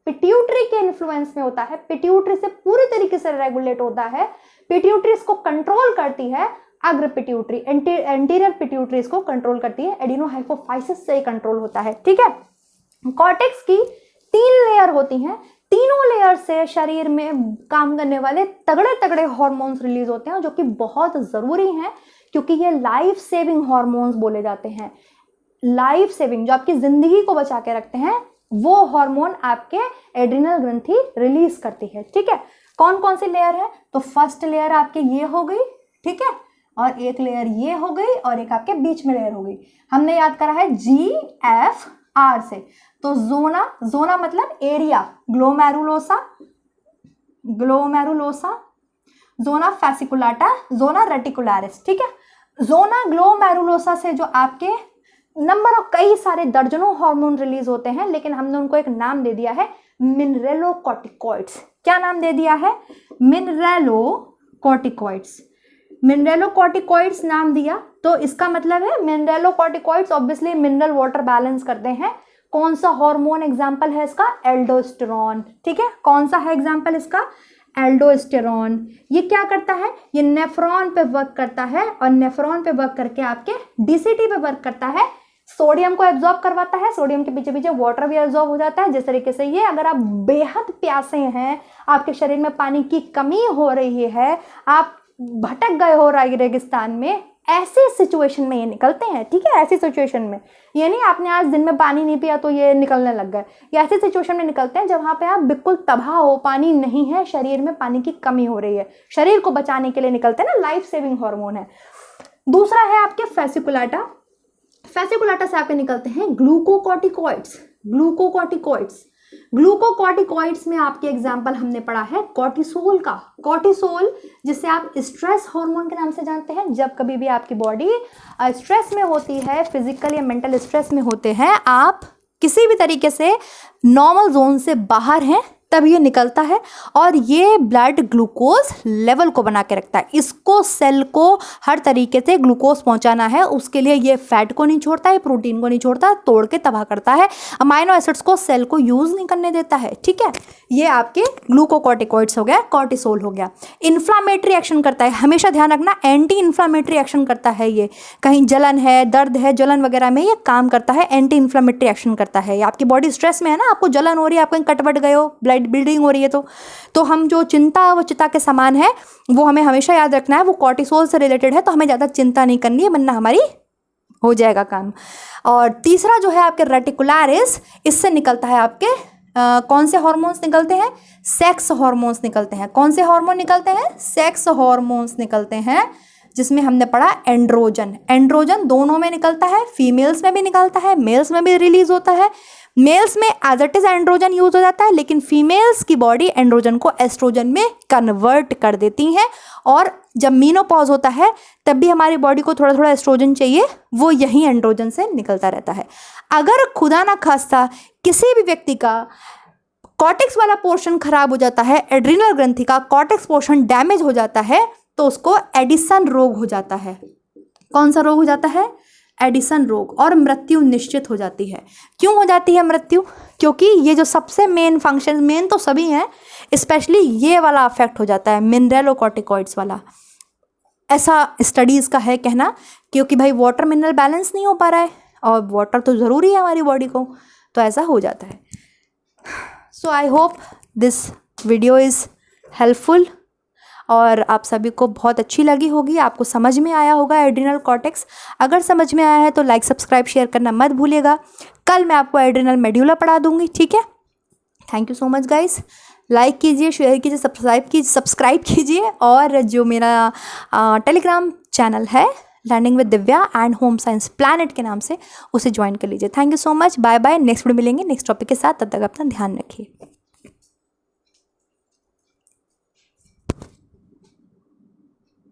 Speaker 1: पिट्यूटरी के इन्फ्लुएंस में होता है। पिट्यूटरी से पूरी तरीके से रेगुलेट होता है। पिट्यूटरी इसको कंट्रोल करती है, अग्र पिट्यूटरी, एंटीरियर पिट्यूटरी इसको कंट्रोल करती है। एडिनोहाइपोफाइसिस से कंट्रोल होता है। ठीक है, कॉर्टेक्स की 3 लेयर होती हैं। तीनों लेयर से शरीर में काम करने वाले तगड़े तगड़े हार्मोन्स रिलीज होते हैं, जो कि बहुत जरूरी हैं, क्योंकि ये लाइफ सेविंग हार्मोन्स बोले जाते हैं। लाइफ सेविंग, जो आपकी जिंदगी को बचा के रखते हैं, वो हार्मोन आपके एड्रिनल ग्रंथि रिलीज करती है। ठीक है, कौन कौन सी लेयर है? तो फर्स्ट लेयर आपके ये हो गई, ठीक है, और एक लेयर ये हो गई, और एक आपके बीच में लेयर हो गई। हमने याद करा है GFR से। तो जोना मतलब एरिया, ग्लोमेरुलोसा, जोना फैसिकुलाटा, जोना रेटिकुलारिस। ठीक है, जोना ग्लोमेरुलोसा से जो आपके नंबर ऑफ कई सारे दर्जनों हार्मोन रिलीज होते हैं, लेकिन हमने उनको एक नाम दे दिया है, मिनरेलोकॉर्टिकॉइड्स। क्या नाम दे दिया है? मिनरेलोकॉर्टिकॉइड्स नाम दिया। तो इसका मतलब है mineralocorticoids obviously mineral water balance करते हैं। कौन सा हार्मोन एग्जाम्पल है इसका? एल्डोस्टेरॉन। ठीक है, कौन सा है एग्जाम्पल इसका? एल्डोस्टेरॉन। ये क्या करता है? ये नेफ्रॉन पे वर्क करता है, और नेफ्रॉन पे वर्क करके आपके डीसीटी पे वर्क करता है, सोडियम को एब्जॉर्ब करवाता है, सोडियम के पीछे पीछे वाटर भी एब्जॉर्ब हो जाता है। जिस तरीके से ये, अगर आप बेहद प्यासे हैं, आपके शरीर में पानी की कमी हो रही है, आप भटक गए हो रेगिस्तान में, ऐसी सिचुएशन में ये निकलते हैं। ठीक है, ऐसी सिचुएशन में, ये नहीं आपने आज दिन में पानी नहीं पिया तो ये निकलने लग गए, ये ऐसी सिचुएशन में निकलते हैं जहाँ पे आप बिल्कुल तबाह हो, पानी नहीं है, शरीर में पानी की कमी हो रही है, शरीर को बचाने के लिए निकलते हैं ना, लाइफ सेविंग हार्मोन है। दूसरा है आपके फैसिकुलाटा। फैसिकुलाटा से आपके निकलते हैं ग्लूकोकॉर्टिकॉइड्स में आपके एग्जाम्पल हमने पढ़ा है कॉर्टिसोल का। कॉर्टिसोल जिसे आप स्ट्रेस हार्मोन के नाम से जानते हैं। जब कभी भी आपकी बॉडी स्ट्रेस में होती है, फिजिकल या मेंटल स्ट्रेस में होते हैं, आप किसी भी तरीके से नॉर्मल जोन से बाहर हैं, तब ये निकलता है और ये ब्लड ग्लूकोज लेवल को बना के रखता है। इसको सेल को हर तरीके से ग्लूकोज पहुंचाना है, उसके लिए ये फैट को नहीं छोड़ता है, प्रोटीन को नहीं छोड़ता, तोड़ के तबाह करता है, अमाइनो एसिड्स को सेल को यूज़ नहीं करने देता है। ठीक है, ये आपके ग्लूकोकॉर्टिकॉइड्स हो गया, कॉर्टिसोल हो गया। इन्फ्लामेटरी एक्शन करता है, हमेशा ध्यान रखना, एंटी इन्फ्लामेटरी एक्शन करता है। ये कहीं जलन है, दर्द है, जलन वगैरह में ये काम करता है, एंटी इन्फ्लामेटरी एक्शन करता है। आपकी बॉडी स्ट्रेस में है ना, आपको जलन हो रही है, आप कहीं कटवट गए हो, ब्लड ब्लीडिंग हो रही है, तो हम जो चिंता व चिता के समान है वो हमें हमेशा याद रखना है, वो कॉर्टिसोल से रिलेटेड है, तो हमें ज़्यादा चिंता नहीं करनी है, वरना हमारी हो जाएगा काम। और तीसरा जो है आपके रेटिकुलरिस, इससे निकलता है आपके कौन से हार्मोन्स निकलते हैं? सेक्स हार्मोन्स निकलते हैं। कौन से हार्मोन निकलते हैं? सेक्स हार्मोन्स निकलते हैं, जिसमें हमने पढ़ा एंड्रोजन। एंड्रोजन दोनों में निकलता है, फीमेल्स में भी निकलता है, मेल्स में भी रिलीज होता है। मेल्स में as it is androgen use हो जाता है, लेकिन फीमेल्स की बॉडी एंड्रोजन को एस्ट्रोजन में कन्वर्ट कर देती हैं, और जब मीनोपॉज होता है तब भी हमारी बॉडी को थोड़ा थोड़ा एस्ट्रोजन चाहिए, वो यही एंड्रोजन से निकलता रहता है। अगर खुदा ना खास्ता किसी भी व्यक्ति का कॉर्टेक्स वाला पोर्शन खराब हो जाता है, एड्रिनल ग्रंथि का कॉर्टेक्स पोर्शन डैमेज हो जाता है, तो उसको एडिसन रोग हो जाता है। कौन सा रोग हो जाता है? एडिसन रोग, और मृत्यु निश्चित हो जाती है। क्यों हो जाती है मृत्यु? क्योंकि ये जो सबसे मेन फंक्शन, मेन तो सभी हैं, स्पेशली ये वाला अफेक्ट हो जाता है, मिनरलोकॉर्टिकॉइड्स वाला। ऐसा स्टडीज़ का है कहना, क्योंकि भाई वाटर मिनरल बैलेंस नहीं हो पा रहा है, और वाटर तो ज़रूरी है हमारी बॉडी को, तो ऐसा हो जाता है। So I hope this video is helpful, और आप सभी को बहुत अच्छी लगी होगी, आपको समझ में आया होगा एड्रिनल कॉर्टेक्स। अगर समझ में आया है तो लाइक, सब्सक्राइब, शेयर करना मत भूलिएगा। कल मैं आपको एड्रिनल मेड्यूला पढ़ा दूंगी, ठीक है। Thank you so much guys. Like कीजिए, शेयर कीजिए, सब्सक्राइब कीजिए, और जो मेरा टेलीग्राम चैनल है learning with Divya and home science planet के नाम से, उसे ज्वाइन कर लीजिए। Thank you so much, bye bye. Next video मिलेंगे नेक्स्ट टॉपिक के साथ, तब तक अपना ध्यान रखिए।